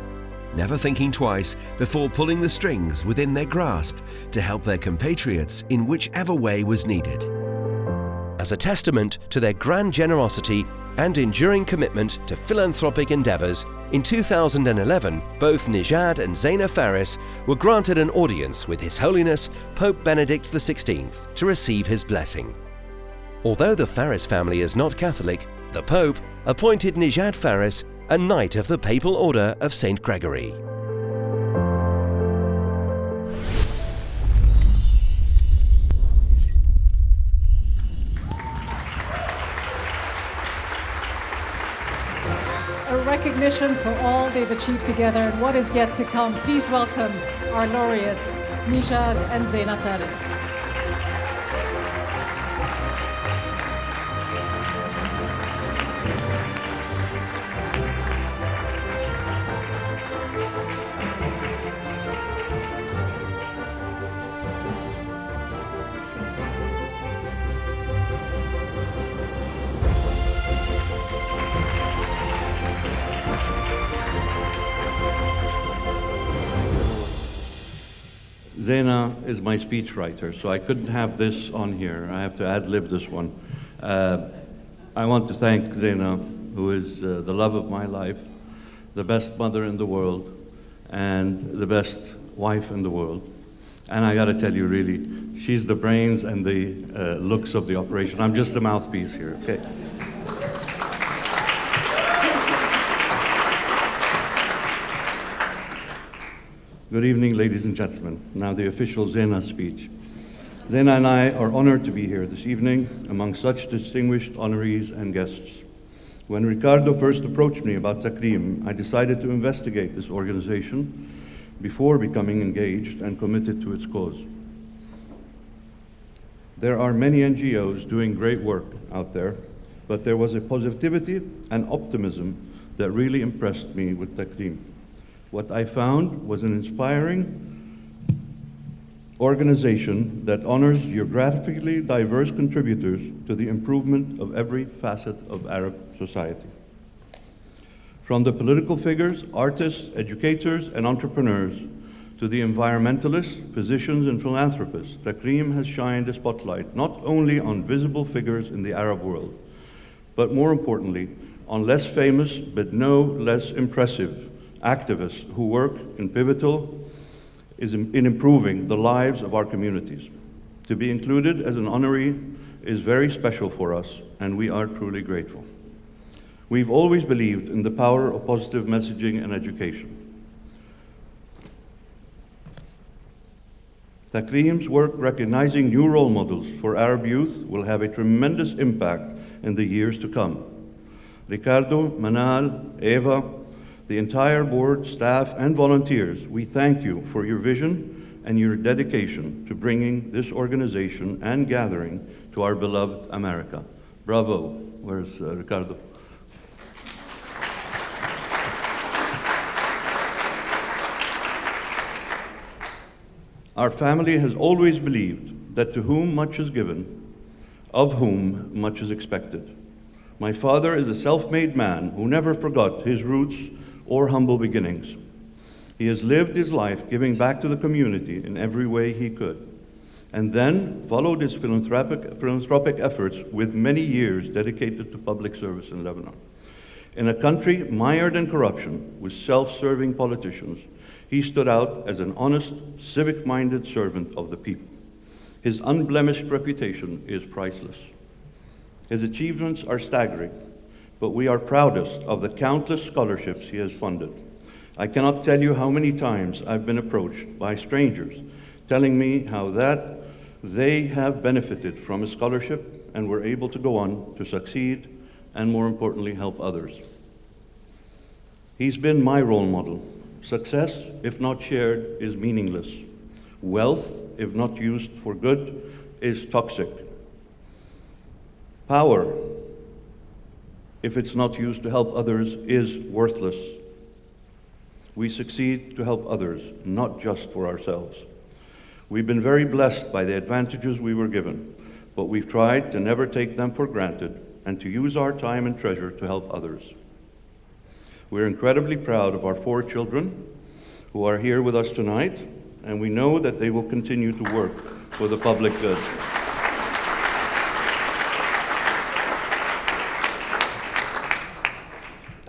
never thinking twice before pulling the strings within their grasp to help their compatriots in whichever way was needed. As a testament to their grand generosity and enduring commitment to philanthropic endeavors, in 2011, both Nijad and Zaina Faris were granted an audience with His Holiness Pope Benedict XVI to receive his blessing. Although the Faris family is not Catholic, the Pope appointed Nijad Faris a Knight of the Papal Order of St. Gregory. A recognition for all they've achieved together and what is yet to come. Please welcome our laureates, Nijad and Zaina Faris. Zaina is my speechwriter, so I couldn't have this on here. I have to ad-lib this one. I want to thank Zaina, who is the love of my life, the best mother in the world, and the best wife in the world. And I gotta tell you, really, she's the brains and the looks of the operation. I'm just the mouthpiece here, okay? Good evening, ladies and gentlemen. Now the official Zena speech. Zena and I are honored to be here this evening among such distinguished honorees and guests. When Ricardo first approached me about TAKREEM, I decided to investigate this organization before becoming engaged and committed to its cause. There are many NGOs doing great work out there, but there was a positivity and optimism that really impressed me with TAKREEM. What I found was an inspiring organization that honors geographically diverse contributors to the improvement of every facet of Arab society. From the political figures, artists, educators, and entrepreneurs, to the environmentalists, physicians, and philanthropists, TAKREEM has shined a spotlight not only on visible figures in the Arab world, but more importantly, on less famous but no less impressive activists who work in in improving the lives of our communities. To be included as an honoree is very special for us, and we are truly grateful. We've always believed in the power of positive messaging and education. TAKREEM's work recognizing new role models for Arab youth will have a tremendous impact in the years to come. Ricardo, Manal, Eva, the entire board, staff, and volunteers, we thank you for your vision and your dedication to bringing this organization and gathering to our beloved America. Bravo. Where's Ricardo? Our family has always believed that to whom much is given, of whom much is expected. My father is a self-made man who never forgot his roots or humble beginnings. He has lived his life giving back to the community in every way he could, and then followed his philanthropic efforts with many years dedicated to public service in Lebanon. In a country mired in corruption with self-serving politicians, he stood out as an honest, civic-minded servant of the people. His unblemished reputation is priceless. His achievements are staggering, but we are proudest of the countless scholarships he has funded. I cannot tell you how many times I've been approached by strangers telling me how that they have benefited from a scholarship and were able to go on to succeed and, more importantly, help others. He's been my role model. Success, if not shared, is meaningless. Wealth, if not used for good, is toxic. Power, if it's not used to help others, is worthless. We succeed to help others, not just for ourselves. We've been very blessed by the advantages we were given, but we've tried to never take them for granted and to use our time and treasure to help others. We're incredibly proud of our 4 children who are here with us tonight, and we know that they will continue to work for the public good.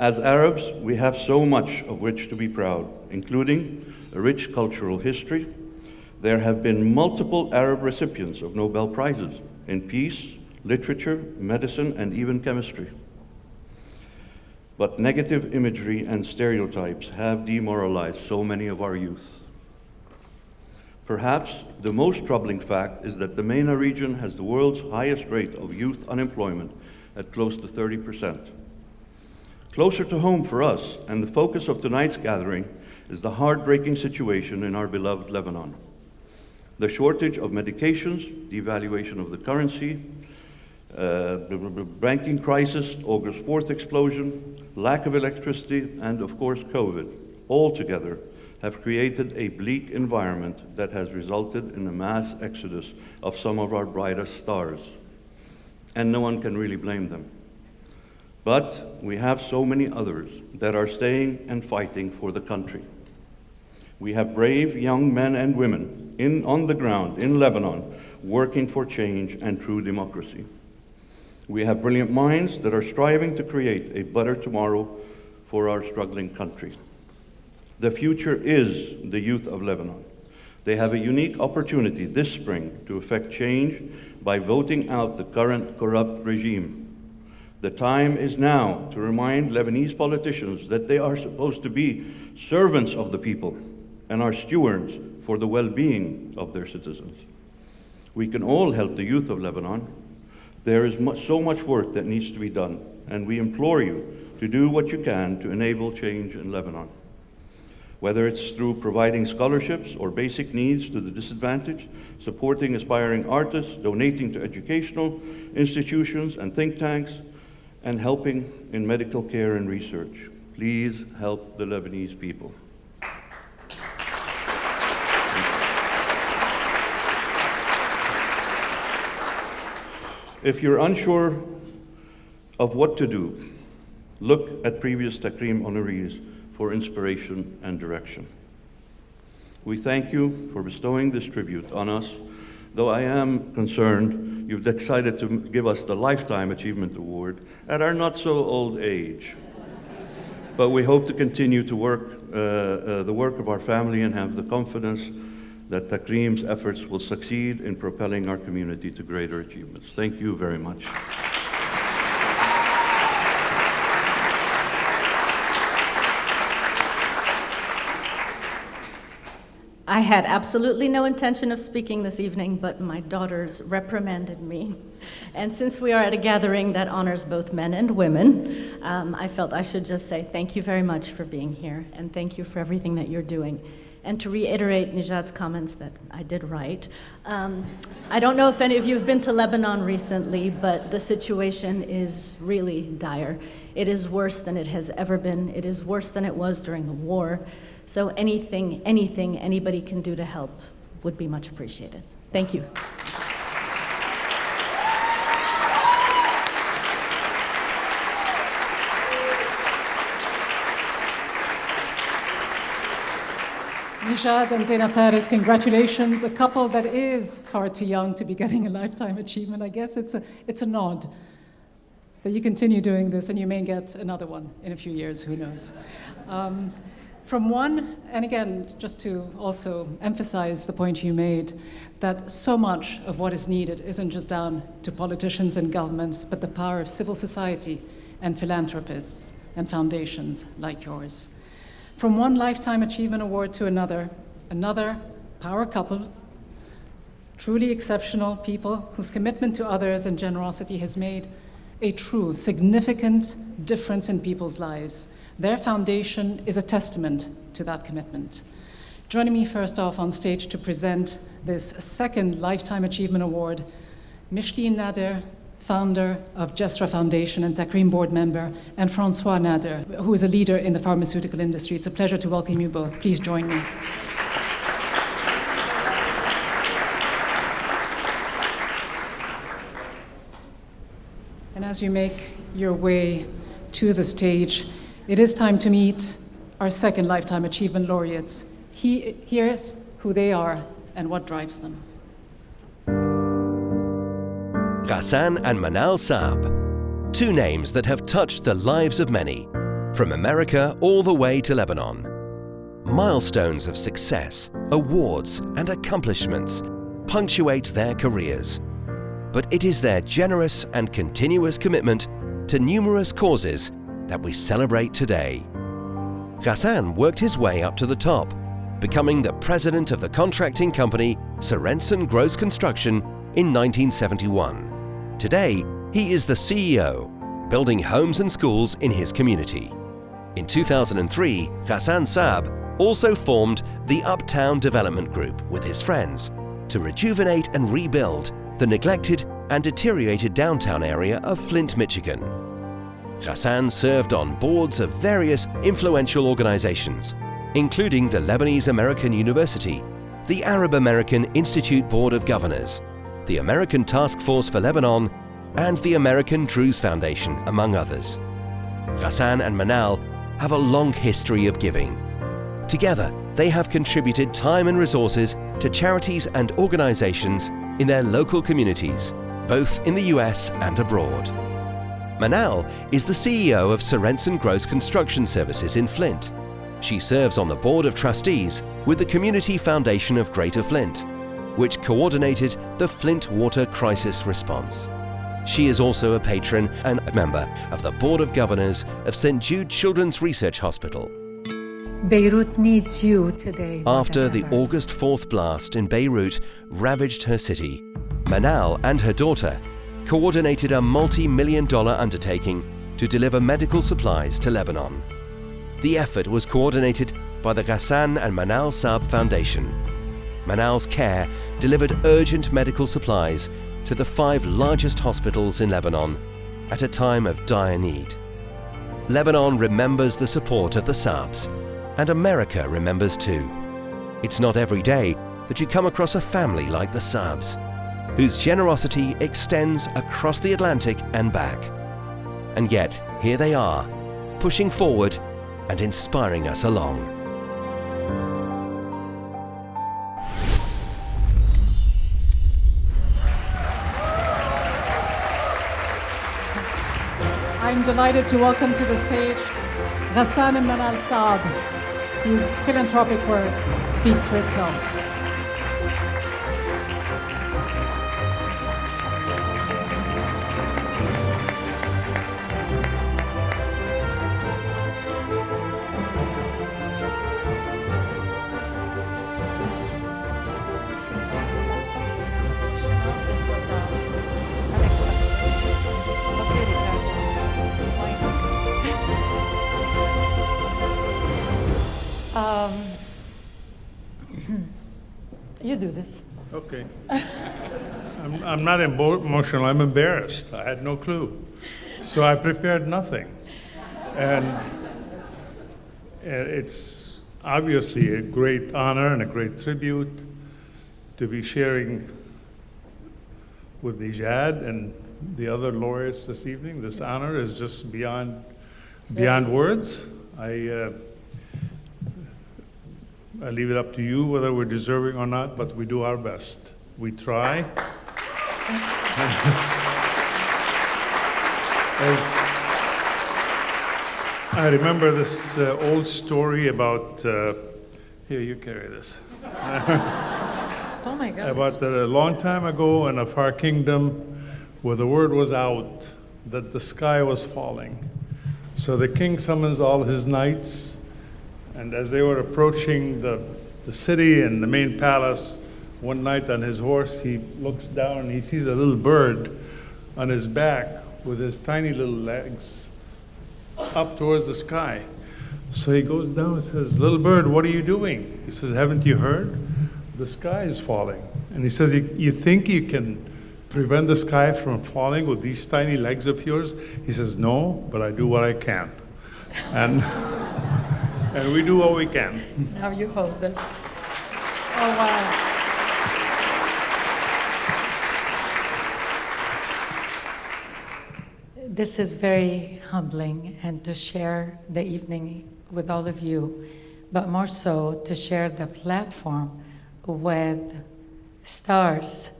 As Arabs, we have so much of which to be proud, including a rich cultural history. There have been multiple Arab recipients of Nobel Prizes in peace, literature, medicine, and even chemistry. But negative imagery and stereotypes have demoralized so many of our youth. Perhaps the most troubling fact is that the MENA region has the world's highest rate of youth unemployment at close to 30%. Closer to home for us, and the focus of tonight's gathering, is the heartbreaking situation in our beloved Lebanon. The shortage of medications, devaluation of the currency, the banking crisis, August 4th explosion, lack of electricity, and of course COVID, all together have created a bleak environment that has resulted in a mass exodus of some of our brightest stars. And no one can really blame them. But we have so many others that are staying and fighting for the country. We have brave young men and women on the ground in Lebanon working for change and true democracy. We have brilliant minds that are striving to create a better tomorrow for our struggling country. The future is the youth of Lebanon. They have a unique opportunity this spring to effect change by voting out the current corrupt regime. The time is now to remind Lebanese politicians that they are supposed to be servants of the people and are stewards for the well-being of their citizens. We can all help the youth of Lebanon. There is so much work that needs to be done, and we implore you to do what you can to enable change in Lebanon. Whether it's through providing scholarships or basic needs to the disadvantaged, supporting aspiring artists, donating to educational institutions and think tanks, and helping in medical care and research. Please help the Lebanese people. If you're unsure of what to do, look at previous TAKREEM honorees for inspiration and direction. We thank you for bestowing this tribute on us, though I am concerned you've decided to give us the Lifetime Achievement Award at our not-so-old age. But we hope to continue to work the work of our family and have the confidence that TAKREEM's efforts will succeed in propelling our community to greater achievements. Thank you very much. I had absolutely no intention of speaking this evening, but my daughters reprimanded me. And since we are at a gathering that honors both men and women, I felt I should just say thank you very much for being here, and thank you for everything that you're doing. And to reiterate Nijat's comments that I did right, I don't know if any of you have been to Lebanon recently, but the situation is really dire. It is worse than it has ever been. It is worse than it was during the war. So anything anybody can do to help would be much appreciated. Thank you. Nijat and Zainab Faris, congratulations. A couple that is far too young to be getting a lifetime achievement. I guess it's a nod that you continue doing this, and you may get another one in a few years, who knows. From one, and again, just to also emphasize the point you made, that so much of what is needed isn't just down to politicians and governments, but the power of civil society and philanthropists and foundations like yours. From one Lifetime Achievement Award to another power couple, truly exceptional people whose commitment to others and generosity has made a true, significant difference in people's lives. Their foundation is a testament to that commitment. Joining me first off on stage to present this second Lifetime Achievement Award, Mishkin Nader, founder of Gestra Foundation and TAKREEM board member, and Francois Nader, who is a leader in the pharmaceutical industry. It's a pleasure to welcome you both. Please join me. And as you make your way to the stage, it is time to meet our second Lifetime Achievement laureates. Here's who they are and what drives them. Ghassan and Manal Saab, two names that have touched the lives of many, from America all the way to Lebanon. Milestones of success, awards, and accomplishments punctuate their careers. But it is their generous and continuous commitment to numerous causes that we celebrate today. Ghassan worked his way up to the top, becoming the president of the contracting company Sorensen Gross Construction in 1971. Today, he is the CEO, building homes and schools in his community. In 2003, Ghassan Saab also formed the Uptown Development Group with his friends to rejuvenate and rebuild the neglected and deteriorated downtown area of Flint, Michigan. Ghassan served on boards of various influential organizations, including the Lebanese American University, the Arab American Institute Board of Governors, the American Task Force for Lebanon, and the American Druze Foundation, among others. Ghassan and Manal have a long history of giving. Together, they have contributed time and resources to charities and organizations in their local communities, both in the US and abroad. Manal is the CEO of Sorensen Gross Construction Services in Flint. She serves on the board of trustees with the Community Foundation of Greater Flint, which coordinated the Flint water crisis response. She is also a patron and a member of the Board of Governors of St. Jude Children's Research Hospital. Beirut needs you today. After the August 4th blast in Beirut ravaged her city, Manal and her daughter coordinated a multi-million-dollar undertaking to deliver medical supplies to Lebanon. The effort was coordinated by the Ghassan and Manal Saab Foundation. Manal's care delivered urgent medical supplies to the 5 largest hospitals in Lebanon at a time of dire need. Lebanon remembers the support of the Saabs, and America remembers too. It's not every day that you come across a family like the Saabs, whose generosity extends across the Atlantic and back. And yet, here they are, pushing forward and inspiring us along. I'm delighted to welcome to the stage Ghassan and Manal Saab, whose philanthropic work speaks for itself. You do this. Okay. I'm not emotional, I'm embarrassed. I had no clue. So I prepared nothing. And it's obviously a great honor and a great tribute to be sharing with Nijad and the other laureates this evening. This honor is just beyond words. I leave it up to you whether we're deserving or not, but we do our best. We try. I remember this old story about, here, you carry this. Oh my God. About a long time ago in a far kingdom where the word was out that the sky was falling. So the king summons all his knights, and as they were approaching the city and the main palace, one night on his horse, he looks down and he sees a little bird on his back with his tiny little legs up towards the sky. So he goes down and says, "Little bird, what are you doing?" He says, "Haven't you heard? The sky is falling." And he says, "You think you can prevent the sky from falling with these tiny legs of yours?" He says, "No, but I do what I can." And and we do what we can. Now you hold this. Oh, wow. This is very humbling, and to share the evening with all of you, but more so to share the platform with stars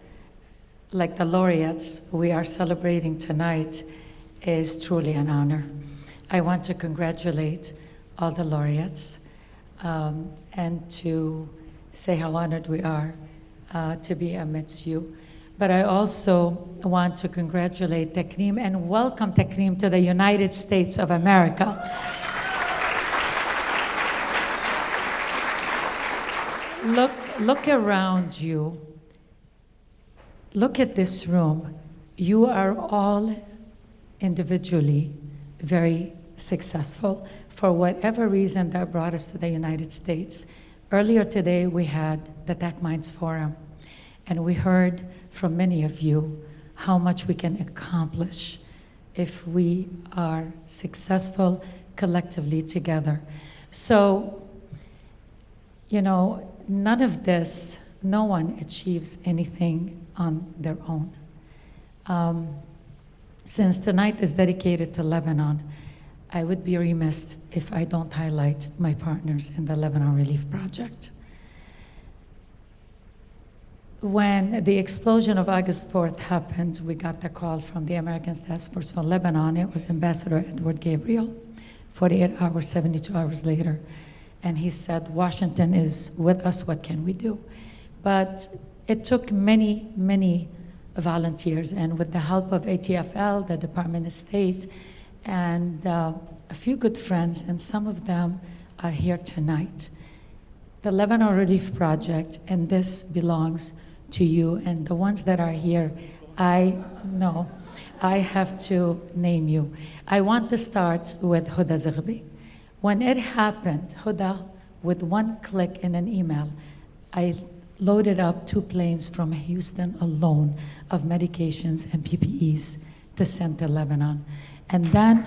like the laureates we are celebrating tonight is truly an honor. I want to congratulate all the laureates and to say how honored we are to be amidst you. But I also want to congratulate TAKREEM and welcome TAKREEM to the United States of America. Look around you. Look at this room. You are all individually very successful for whatever reason that brought us to the United States. Earlier today, we had the Tech Minds Forum, and we heard from many of you how much we can accomplish if we are successful collectively together. So, you know, none of this, no one achieves anything on their own. Since tonight is dedicated to Lebanon, I would be remiss if I don't highlight my partners in the Lebanon Relief Project. When the explosion of August 4th happened, we got the call from the American Task Force from Lebanon. It was Ambassador Edward Gabriel, 48 hours, 72 hours later. And he said, Washington is with us, what can we do? But it took many, many volunteers, and with the help of ATFL, the Department of State, and a few good friends, and some of them are here tonight. The Lebanon Relief Project, and this belongs to you, and the ones that are here, I know, I have to name you. I want to start with Huda Zaghbi. When it happened, Huda, with one click in an email, I loaded up 2 planes from Houston alone of medications and PPEs to send to Lebanon. And then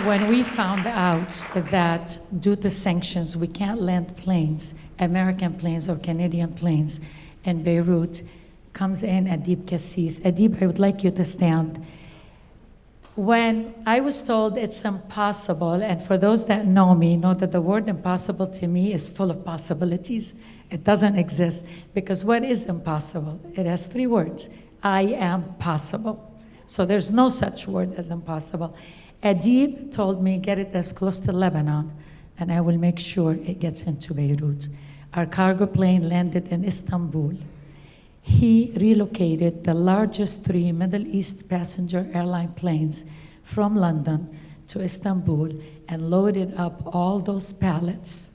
when we found out that due to sanctions, we can't land planes, American planes or Canadian planes in Beirut, comes in Adib Kassis. Adib, I would like you to stand. When I was told it's impossible, and for those that know me, know that the word impossible to me is full of possibilities. It doesn't exist, because what is impossible? It has 3 words. I am possible. So there's no such word as impossible. Adib told me, get it as close to Lebanon, and I will make sure it gets into Beirut. Our cargo plane landed in Istanbul. He relocated the largest 3 Middle East passenger airline planes from London to Istanbul and loaded up all those pallets,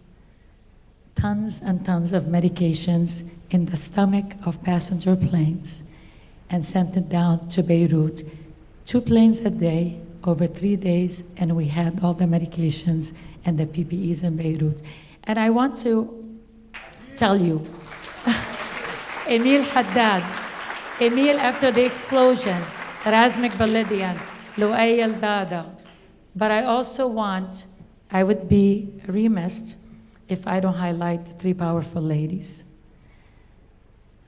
tons and tons of medications in the stomach of passenger planes, and sent it down to Beirut. 2 planes a day, over 3 days, and we had all the medications and the PPEs in Beirut. And I want to tell you, Emil Haddad, Emil after the explosion, Razmik Balidian, Luay Eldada. But I also I would be remiss if I don't highlight 3 powerful ladies.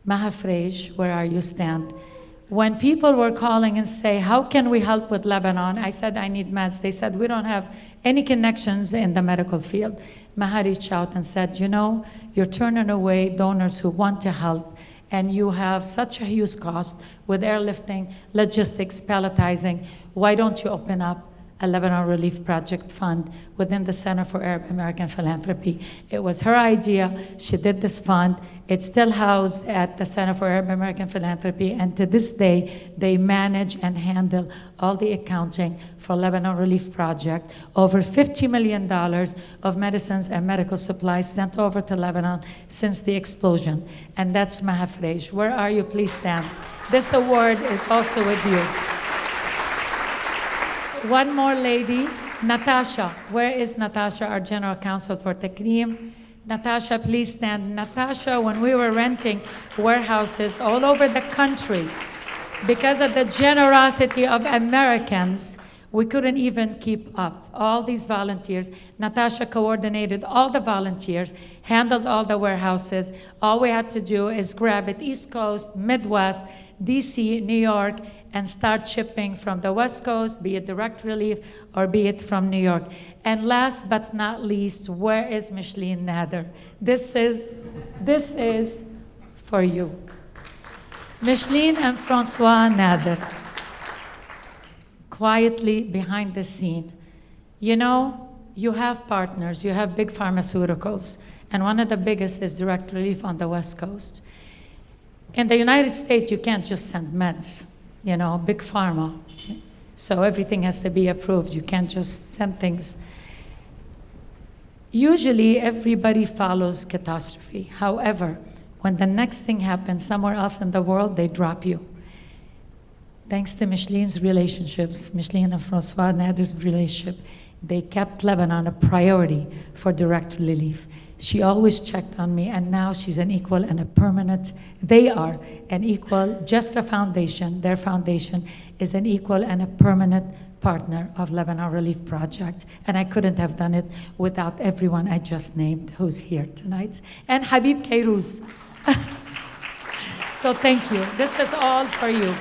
Maha Freish, where are you, stand? When people were calling and say, how can we help with Lebanon? I said, I need meds. They said, we don't have any connections in the medical field. Maha reached out and said, you know, you're turning away donors who want to help, and you have such a huge cost with airlifting, logistics, palletizing. Why don't you open up a Lebanon Relief Project Fund within the Center for Arab American Philanthropy? It was her idea. She did this fund. It's still housed at the Center for Arab American Philanthropy, and to this day, they manage and handle all the accounting for Lebanon Relief Project. Over $50 million of medicines and medical supplies sent over to Lebanon since the explosion. And that's Maha Freish. Where are you? Please stand. This award is also with you. One more lady, Natasha. Where is Natasha, our General Counsel for TAKREEM? Natasha, please stand. Natasha, when we were renting warehouses all over the country, because of the generosity of Americans, we couldn't even keep up. All these volunteers, Natasha coordinated all the volunteers, handled all the warehouses. All we had to do is grab it East Coast, Midwest, DC, New York, and start shipping from the West Coast, be it direct relief or be it from New York. And last but not least, where is Micheline Nader? This is for you. Micheline and Francois Nader, quietly behind the scene. You know, you have partners, you have big pharmaceuticals, and one of the biggest is direct relief on the West Coast. In the United States, you can't just send meds, you know, big pharma. So everything has to be approved. You can't just send things. Usually, everybody follows catastrophe. However, when the next thing happens somewhere else in the world, they drop you. Thanks to Micheline's relationships, Micheline and Francois Nader's relationship, they kept Lebanon a priority for direct relief. She always checked on me, and now she's an equal and a permanent, they are an equal, just a foundation, their foundation is an equal and a permanent partner of Lebanon Relief Project. And I couldn't have done it without everyone I just named who's here tonight. And Habib Kairouz. So thank you. This is all for you.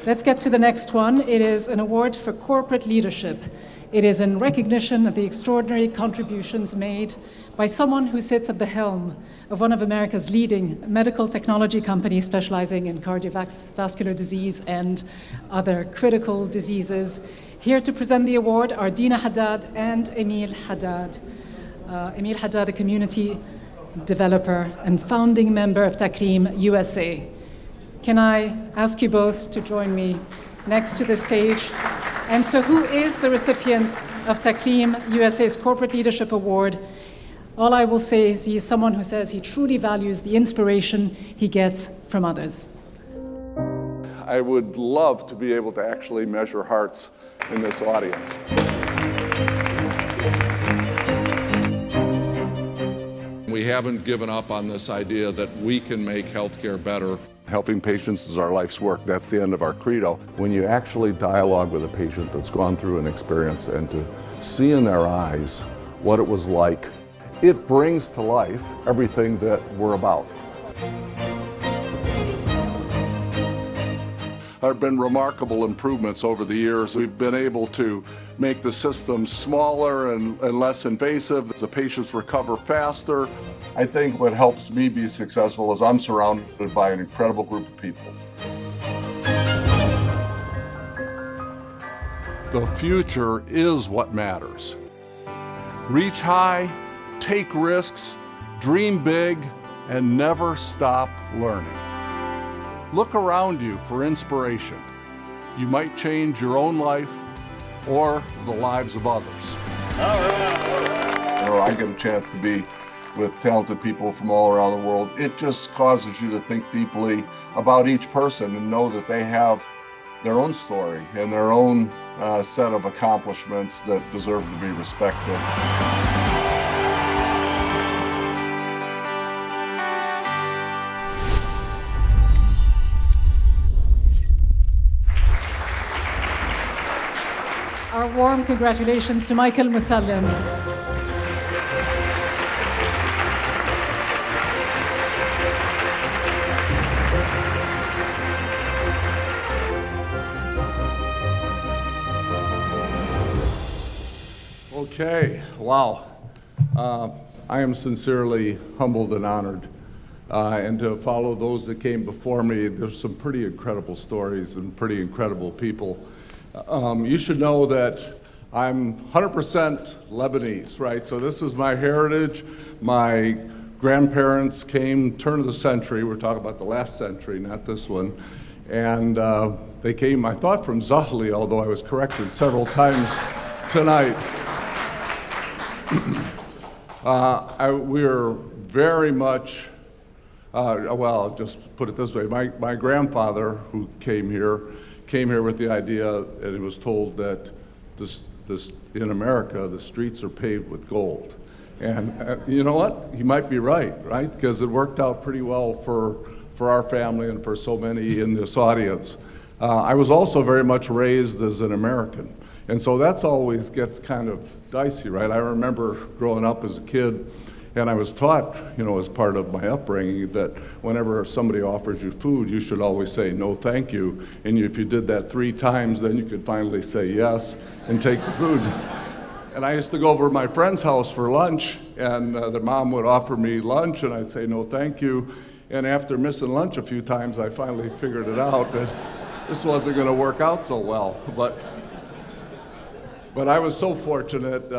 Let's get to the next one. It is an award for corporate leadership. It is in recognition of the extraordinary contributions made by someone who sits at the helm of one of America's leading medical technology companies specializing in cardiovascular disease and other critical diseases. Here to present the award are Dina Haddad and Emil Haddad. Emil Haddad, a community developer and founding member of TAKREEM USA. Can I ask you both to join me next to the stage? And so who is the recipient of TAKREEM USA's Corporate Leadership Award? All I will say is he is someone who says he truly values the inspiration he gets from others. I would love to be able to actually measure hearts in this audience. We haven't given up on this idea that we can make healthcare better. Helping patients is our life's work. That's the end of our credo. When you actually dialogue with a patient that's gone through an experience and to see in their eyes what it was like, it brings to life everything that we're about. There have been remarkable improvements over the years. We've been able to make the system smaller and less invasive. The patients recover faster. I think what helps me be successful is I'm surrounded by an incredible group of people. The future is what matters. Reach high, take risks, dream big, and never stop learning. Look around you for inspiration. You might change your own life or the lives of others. I get a chance to be with talented people from all around the world. It just causes you to think deeply about each person and know that they have their own story and their own set of accomplishments that deserve to be respected. Our warm congratulations to Michael Musallim. Okay, wow. I am sincerely humbled and honored. And to follow those that came before me, there's some pretty incredible stories and pretty incredible people. You should know that I'm 100% Lebanese, right? So this is my heritage. My grandparents came turn of the century. We're talking about the last century, not this one. And they came, I thought, from Zahli, although I was corrected several times tonight. We're very much, well, I'll just put it this way. My grandfather, who came here with the idea, and he was told that in America, the streets are paved with gold. And you know what? He might be right? Because it worked out pretty well for our family and for so many in this audience. I was also very much raised as an American. And so that's always gets kind of dicey, right? I remember growing up as a kid, and I was taught, as part of my upbringing, that whenever somebody offers you food, you should always say, no, thank you. And if you did that 3 times, then you could finally say yes and take the food. And I used to go over to my friend's house for lunch, and the mom would offer me lunch, and I'd say, no, thank you. And after missing lunch a few times, I finally figured it out that this wasn't going to work out so well. But I was so fortunate.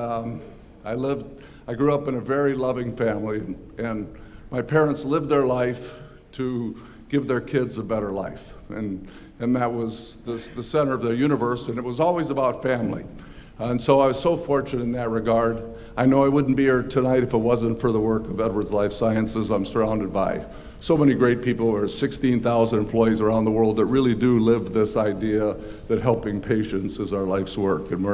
I grew up in a very loving family, and my parents lived their life to give their kids a better life. And that was the center of their universe, and it was always about family. And so I was so fortunate in that regard. I know I wouldn't be here tonight if it wasn't for the work of Edwards Life Sciences. I'm surrounded by so many great people. There are 16,000 employees around the world that really do live this idea that helping patients is our life's work. And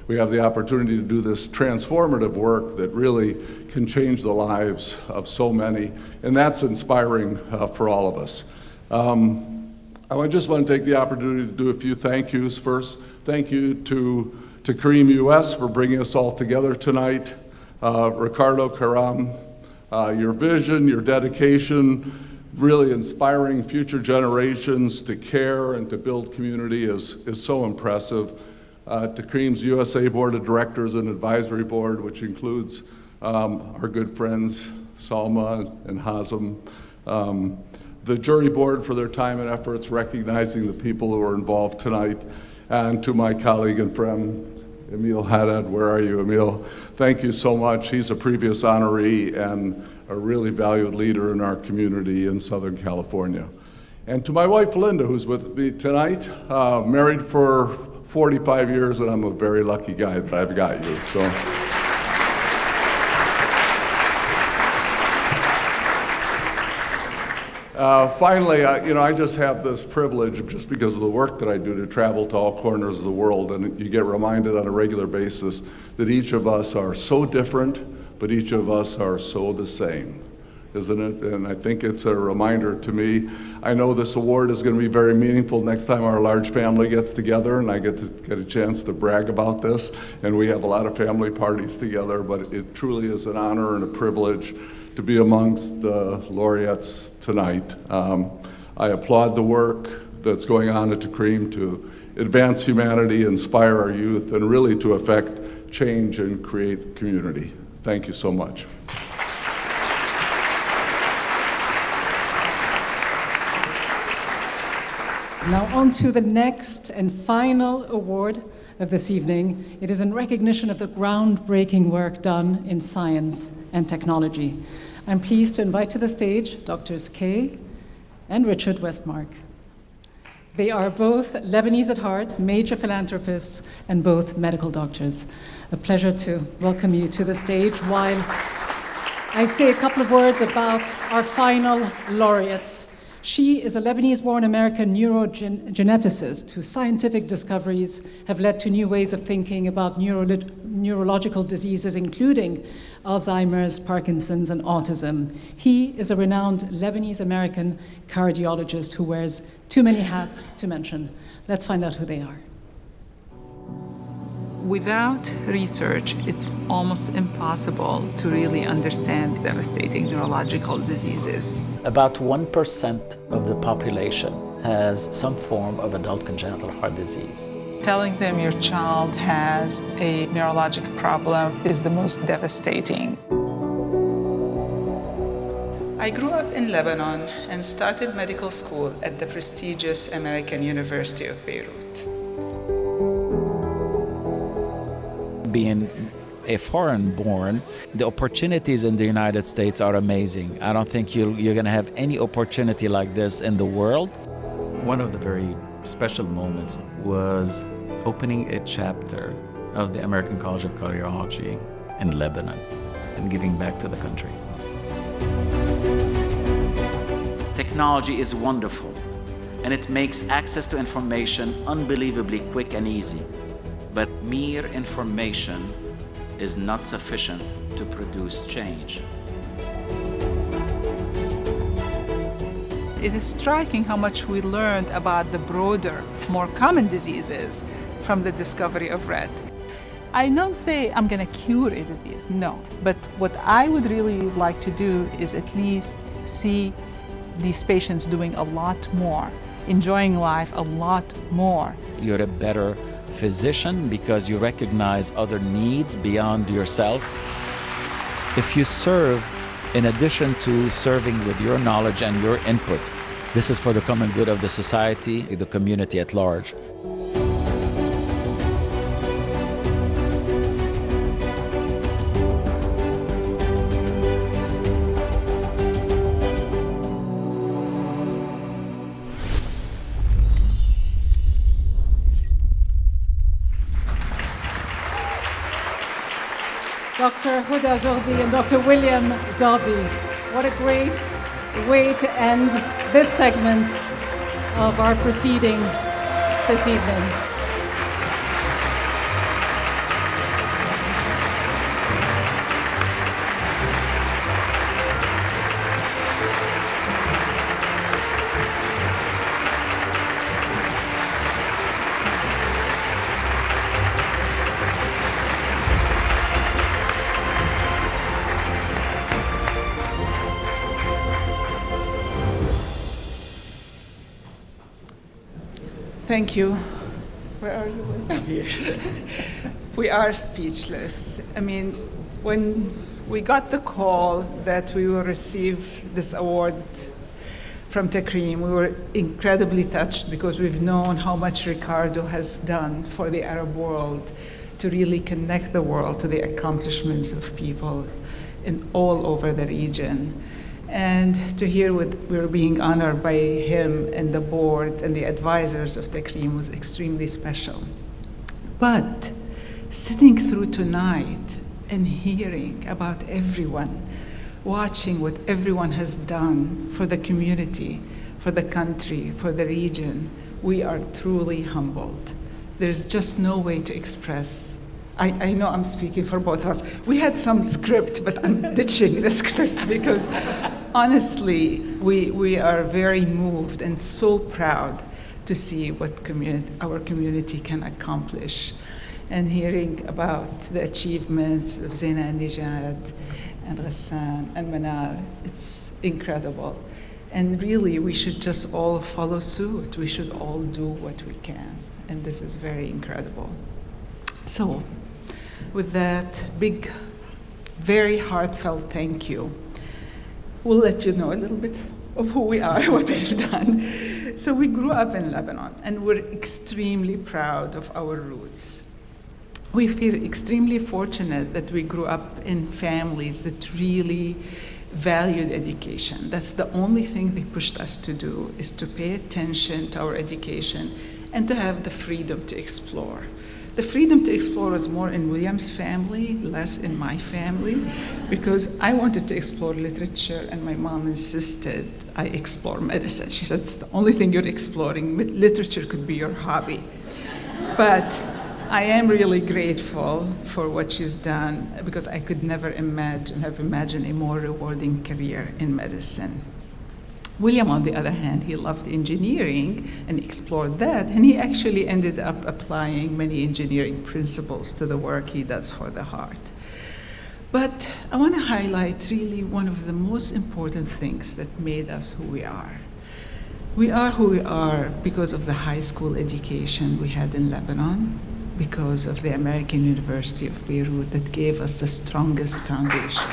we have the opportunity to do this transformative work that really can change the lives of so many. And that's inspiring for all of us. I just want to take the opportunity to do a few thank yous. First, thank you to TAKREEM US for bringing us all together tonight. Ricardo Karam, your vision, your dedication really inspiring future generations to care and to build community is so impressive. TAKREEM's USA Board of Directors and Advisory Board, which includes our good friends Salma and Hazem. The jury board for their time and efforts recognizing the people who are involved tonight. And to my colleague and friend, Emil Haddad, where are you, Emil? Thank you so much. He's a previous honoree and a really valued leader in our community in Southern California. And to my wife, Linda, who's with me tonight, married for 45 years, and I'm a very lucky guy that I've got you. So. Finally, I just have this privilege, just because of the work that I do, to travel to all corners of the world, and you get reminded on a regular basis that each of us are so different, but each of us are so the same, isn't it? And I think it's a reminder to me. I know this award is going to be very meaningful next time our large family gets together, and I get a chance to brag about this, and we have a lot of family parties together, but it truly is an honor and a privilege to be amongst the laureates tonight. I applaud the work that's going on at TAKREEM to advance humanity, inspire our youth, and really to affect change and create community. Thank you so much. Now on to the next and final award of this evening. It is in recognition of the groundbreaking work done in science and technology. I'm pleased to invite to the stage Drs. Kay and Richard Westmark. They are both Lebanese at heart, major philanthropists, and both medical doctors. A pleasure to welcome you to the stage while I say a couple of words about our final laureates. She is a Lebanese-born American neurogeneticist whose scientific discoveries have led to new ways of thinking about neurological diseases, including Alzheimer's, Parkinson's, and autism. He is a renowned Lebanese-American cardiologist who wears too many hats to mention. Let's find out who they are. Without research, it's almost impossible to really understand devastating neurological diseases. About 1% of the population has some form of adult congenital heart disease. Telling them your child has a neurologic problem is the most devastating. I grew up in Lebanon and started medical school at the prestigious American University of Beirut. Being a foreign-born, the opportunities in the United States are amazing. I don't think you're going to have any opportunity like this in the world. One of the very special moments was opening a chapter of the American College of Cardiology in Lebanon and giving back to the country. Technology is wonderful, and it makes access to information unbelievably quick and easy. But mere information is not sufficient to produce change. It is striking how much we learned about the broader, more common diseases from the discovery of RET. I don't say I'm going to cure a disease, no. But what I would really like to do is at least see these patients doing a lot more, enjoying life a lot more. You're a better physician because you recognize other needs beyond yourself. If you serve, in addition to serving with your knowledge and your input, this is for the common good of the society, the community at large. Dr. Huda Zohbi and Dr. William Zohbi. What a great way to end this segment of our proceedings this evening. Thank you. Where are you? Here. We are speechless. I mean, when we got the call that we will receive this award from TAKREEM, we were incredibly touched because we've known how much Ricardo has done for the Arab world to really connect the world to the accomplishments of people in all over the region. And to hear what we're being honored by him and the board and the advisors of TAKREEM was extremely special. But sitting through tonight and hearing about everyone, watching what everyone has done for the community, for the country, for the region, we are truly humbled. There's just no way to express. I know I'm speaking for both of us. We had some script, but I'm ditching the script because honestly, we are very moved and so proud to see what our community can accomplish. And hearing about the achievements of Zena and Nijad and Ghassan and Manal, it's incredible. And really, we should just all follow suit. We should all do what we can. And this is very incredible. So, with that big, very heartfelt thank you, we'll let you know a little bit of who we are, what we've done. So we grew up in Lebanon, and we're extremely proud of our roots. We feel extremely fortunate that we grew up in families that really valued education. That's the only thing they pushed us to do, is to pay attention to our education and to have the freedom to explore. The freedom to explore was more in William's family, less in my family, because I wanted to explore literature and my mom insisted I explore medicine. She said, it's the only thing you're exploring. Literature could be your hobby. But I am really grateful for what she's done because I could never have imagined a more rewarding career in medicine. William, on the other hand, he loved engineering and explored that, and he actually ended up applying many engineering principles to the work he does for the heart. But I want to highlight really one of the most important things that made us who we are. We are who we are because of the high school education we had in Lebanon, because of the American University of Beirut that gave us the strongest foundation.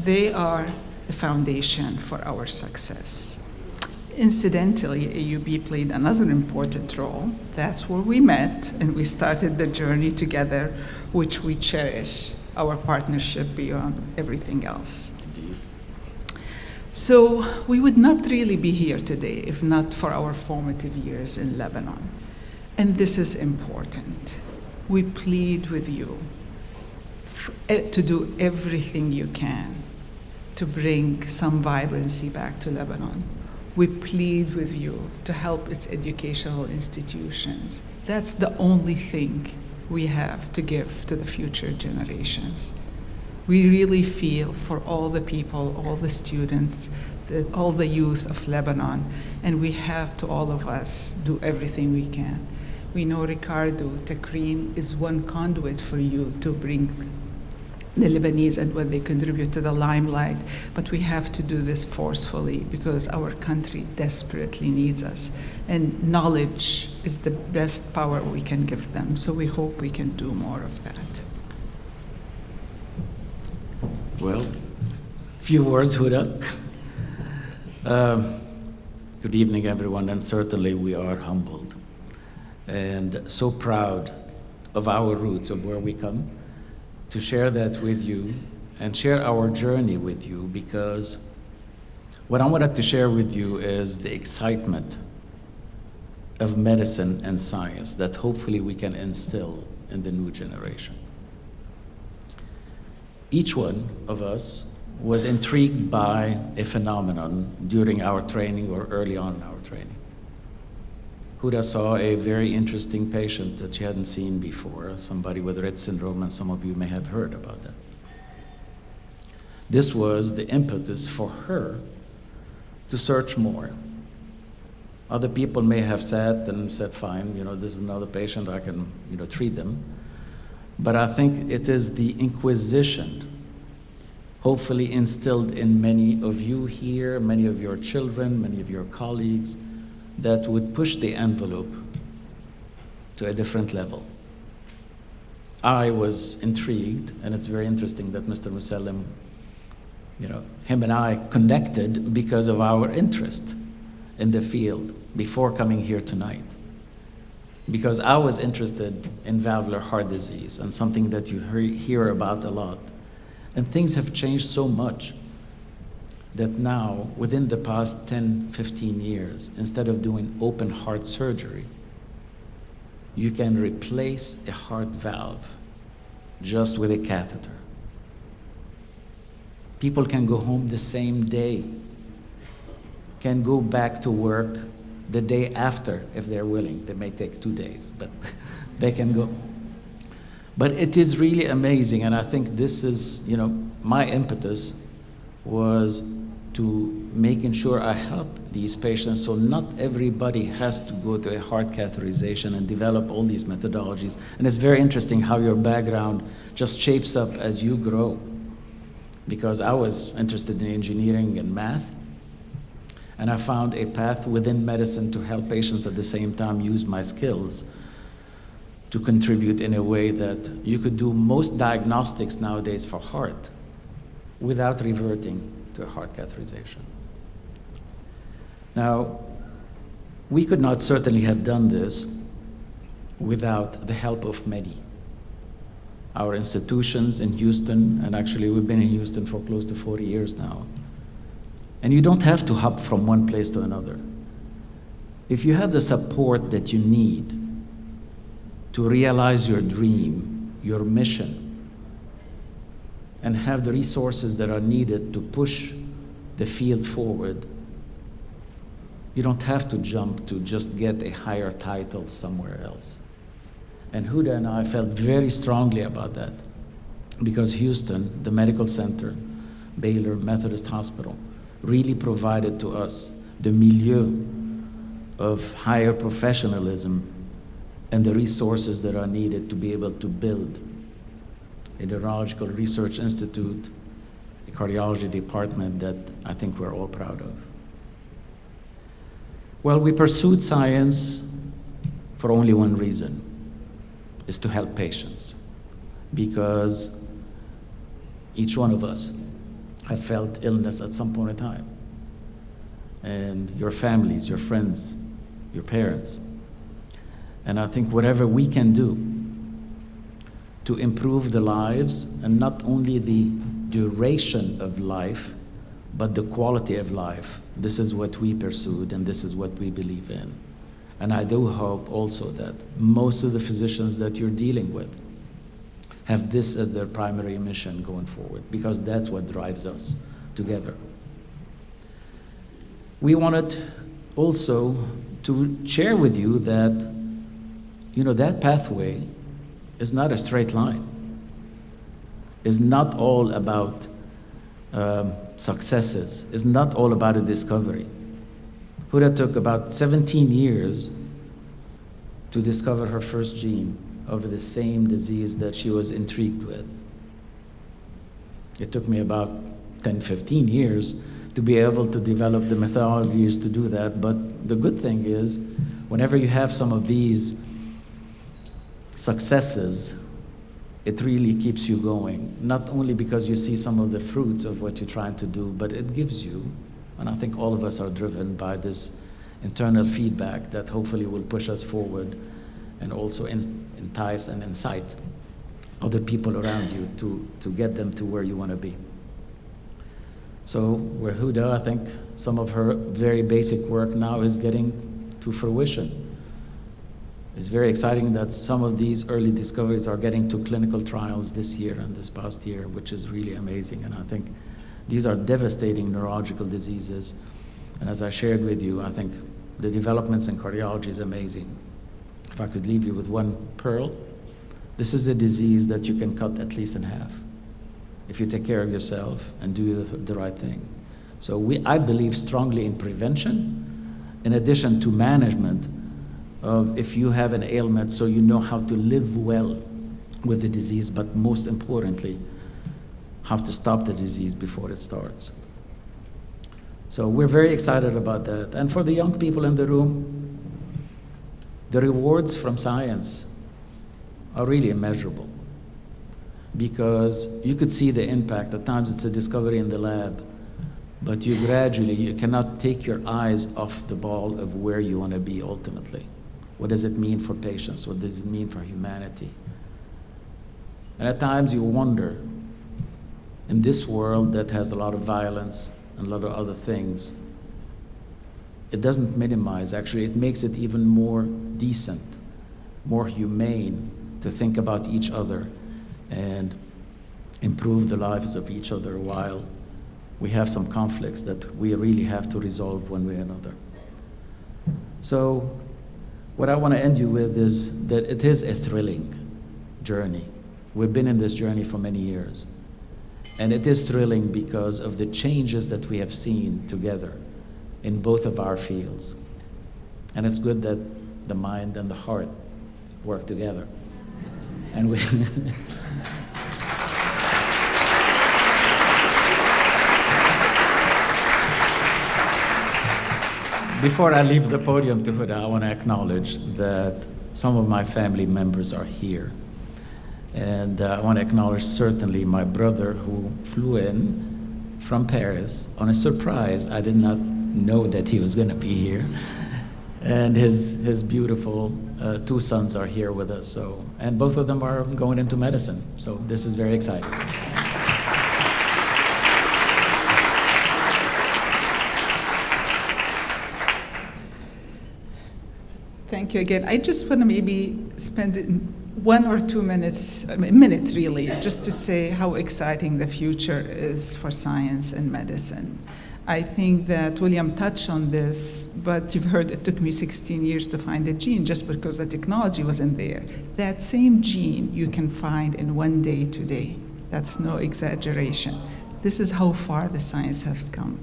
They are the foundation for our success. Incidentally, AUB played another important role. That's where we met and we started the journey together, which we cherish, our partnership beyond everything else. So we would not really be here today if not for our formative years in Lebanon. And this is important. We plead with you to do everything you can to bring some vibrancy back to Lebanon. We plead with you to help its educational institutions. That's the only thing we have to give to the future generations. We really feel for all the people, all the students, all the youth of Lebanon, and we have to, all of us, do everything we can. We know, Ricardo, TAKREEM is one conduit for you to bring the Lebanese and what they contribute to the limelight, but we have to do this forcefully because our country desperately needs us, and knowledge is the best power we can give them, so we hope we can do more of that. Well, few words, Huda. Good evening, everyone, and certainly we are humbled and so proud of our roots, of where we come, to share that with you and share our journey with you, because what I wanted to share with you is the excitement of medicine and science that hopefully we can instill in the new generation. Each one of us was intrigued by a phenomenon during our training or early on in our training. Huda saw a very interesting patient that she hadn't seen before, somebody with Rett syndrome, and some of you may have heard about that. This was the impetus for her to search more. Other people may have sat and said, fine, this is another patient, I can, treat them. But I think it is the inquisition hopefully instilled in many of you here, many of your children, many of your colleagues, that would push the envelope to a different level. I was intrigued, and it's very interesting that Mr. Musallem, him and I connected because of our interest in the field before coming here tonight. Because I was interested in valvular heart disease, and something that you hear about a lot. And things have changed so much that now, within the past 10, 15 years, instead of doing open heart surgery, you can replace a heart valve just with a catheter. People can go home the same day, can go back to work the day after if they're willing. They may take 2 days, but they can go. But it is really amazing, and I think this is, my impetus was to making sure I help these patients, so not everybody has to go to a heart catheterization and develop all these methodologies. And it's very interesting how your background just shapes up as you grow. Because I was interested in engineering and math, and I found a path within medicine to help patients at the same time use my skills to contribute in a way that you could do most diagnostics nowadays for heart without reverting to a heart catheterization. Now, we could not certainly have done this without the help of many. Our institutions in Houston, and actually we've been in Houston for close to 40 years now. And you don't have to hop from one place to another. If you have the support that you need to realize your dream, your mission, and have the resources that are needed to push the field forward, you don't have to jump to just get a higher title somewhere else. And Huda and I felt very strongly about that, because Houston, the medical center, Baylor Methodist Hospital, really provided to us the milieu of higher professionalism and the resources that are needed to be able to build a neurological research institute, a cardiology department that I think we're all proud of. Well, we pursued science for only one reason, is to help patients, because each one of us have felt illness at some point in time. And your families, your friends, your parents. And I think whatever we can do to improve the lives, and not only the duration of life, but the quality of life, this is what we pursued and this is what we believe in. And I do hope also that most of the physicians that you're dealing with have this as their primary mission going forward, because that's what drives us together. We wanted also to share with you that, that pathway is not a straight line. It's not all about successes. It's not all about a discovery. Huda took about 17 years to discover her first gene of the same disease that she was intrigued with. It took me about 10, 15 years to be able to develop the methodologies to do that, but the good thing is, whenever you have some of these successes, it really keeps you going, not only because you see some of the fruits of what you're trying to do, but it gives you, and I think all of us are driven by this internal feedback that hopefully will push us forward and also entice and incite other people around you to get them to where you want to be. So where Huda, I think some of her very basic work now is getting to fruition. It's very exciting that some of these early discoveries are getting to clinical trials this year and this past year, which is really amazing. And I think these are devastating neurological diseases. And as I shared with you, I think the developments in cardiology is amazing. If I could leave you with one pearl, this is a disease that you can cut at least in half if you take care of yourself and do the right thing. So I believe strongly in prevention, in addition to management of if you have an ailment, so you know how to live well with the disease, but most importantly, how to stop the disease before it starts. So we're very excited about that. And for the young people in the room, the rewards from science are really immeasurable, because you could see the impact. At times it's a discovery in the lab, but you cannot take your eyes off the ball of where you want to be ultimately. What does it mean for patients? What does it mean for humanity? And at times you wonder, in this world that has a lot of violence and a lot of other things, it doesn't minimize, actually it makes it even more decent, more humane to think about each other and improve the lives of each other while we have some conflicts that we really have to resolve one way or another. So what I want to end you with is that it is a thrilling journey. We've been in this journey for many years. And it is thrilling because of the changes that we have seen together in both of our fields. And it's good that the mind and the heart work together. And we Before I leave the podium to Huda, I want to acknowledge that some of my family members are here. And I want to acknowledge certainly my brother who flew in from Paris on a surprise. I did not know that he was going to be here. And his beautiful two sons are here with us. So, and both of them are going into medicine. So this is very exciting. Thank you again. I just want to maybe spend 1 or 2 minutes, a minute really, just to say how exciting the future is for science and medicine. I think that William touched on this, but you've heard it took me 16 years to find a gene just because the technology wasn't there. That same gene you can find in 1 day today. That's no exaggeration. This is how far the science has come.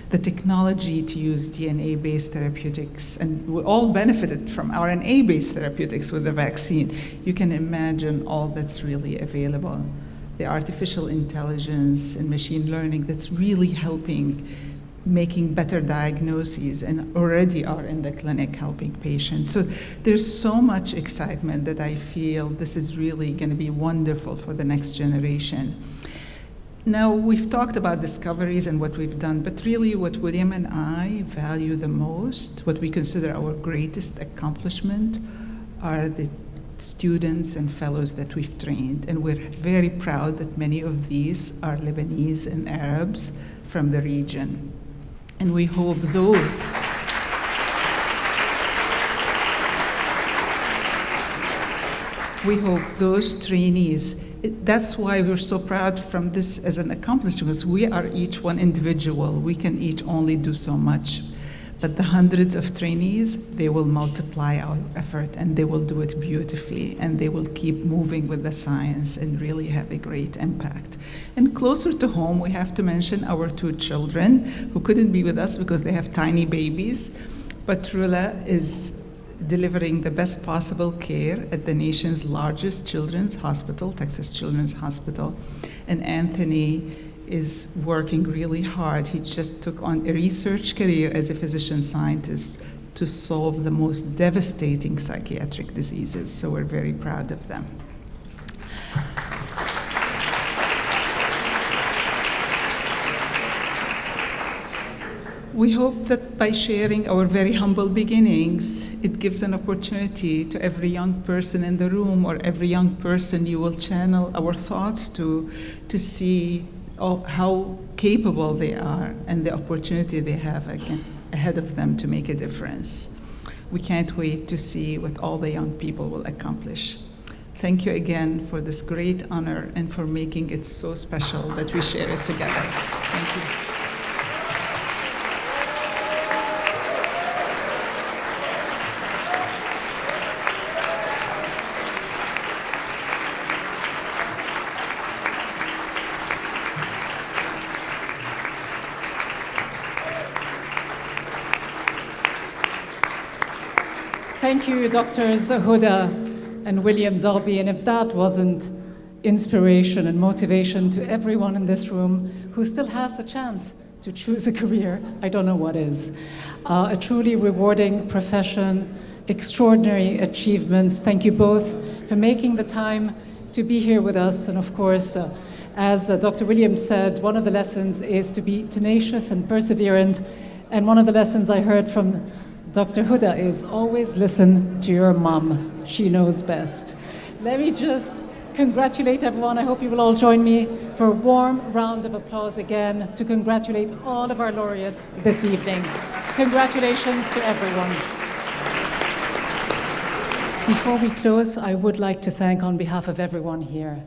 The technology to use DNA-based therapeutics, and we all benefited from RNA-based therapeutics with the vaccine. You can imagine all that's really available. The artificial intelligence and machine learning that's really helping making better diagnoses and already are in the clinic helping patients. So there's so much excitement that I feel this is really going to be wonderful for the next generation. Now, we've talked about discoveries and what we've done, but really what William and I value the most, what we consider our greatest accomplishment, are the students and fellows that we've trained. And we're very proud that many of these are Lebanese and Arabs from the region. And we hope those trainees, that's why we're so proud from this as an accomplishment, because we are each one individual. We can each only do so much. But the hundreds of trainees, they will multiply our effort and they will do it beautifully and they will keep moving with the science and really have a great impact. And closer to home, we have to mention our 2 children who couldn't be with us because they have tiny babies. But Rula is delivering the best possible care at the nation's largest children's hospital, Texas Children's Hospital. And Anthony is working really hard. He just took on a research career as a physician scientist to solve the most devastating psychiatric diseases. So we're very proud of them. We hope that by sharing our very humble beginnings, it gives an opportunity to every young person in the room or every young person you will channel our thoughts to see how capable they are and the opportunity they have ahead of them to make a difference. We can't wait to see what all the young people will accomplish. Thank you again for this great honor and for making it so special that we share it together. Thank you. Thank you, Drs. Huda and William Zorbi. And if that wasn't inspiration and motivation to everyone in this room who still has the chance to choose a career. I don't know what is. A truly rewarding profession, extraordinary achievements. Thank you both for making the time to be here with us. And of course, as Dr. Williams said, one of the lessons is to be tenacious and perseverant. And one of the lessons I heard from Dr. Huda is always listen to your mom. She knows best. Let me just congratulate everyone. I hope you will all join me for a warm round of applause again to congratulate all of our laureates this evening. Congratulations to everyone. Before we close, I would like to thank on behalf of everyone here,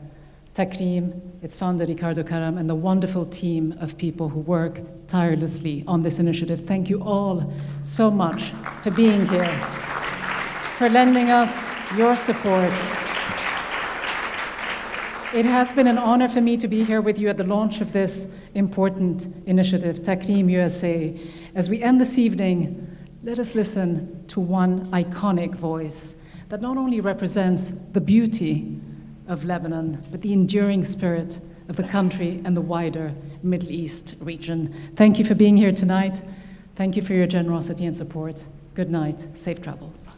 TAKREEM, its founder Ricardo Karam, and the wonderful team of people who work tirelessly on this initiative. Thank you all so much for being here, for lending us your support. It has been an honor for me to be here with you at the launch of this important initiative, TAKREEM USA. As we end this evening, let us listen to one iconic voice that not only represents the beauty of Lebanon, but the enduring spirit of the country and the wider Middle East region. Thank you for being here tonight. Thank you for your generosity and support. Good night. Safe travels.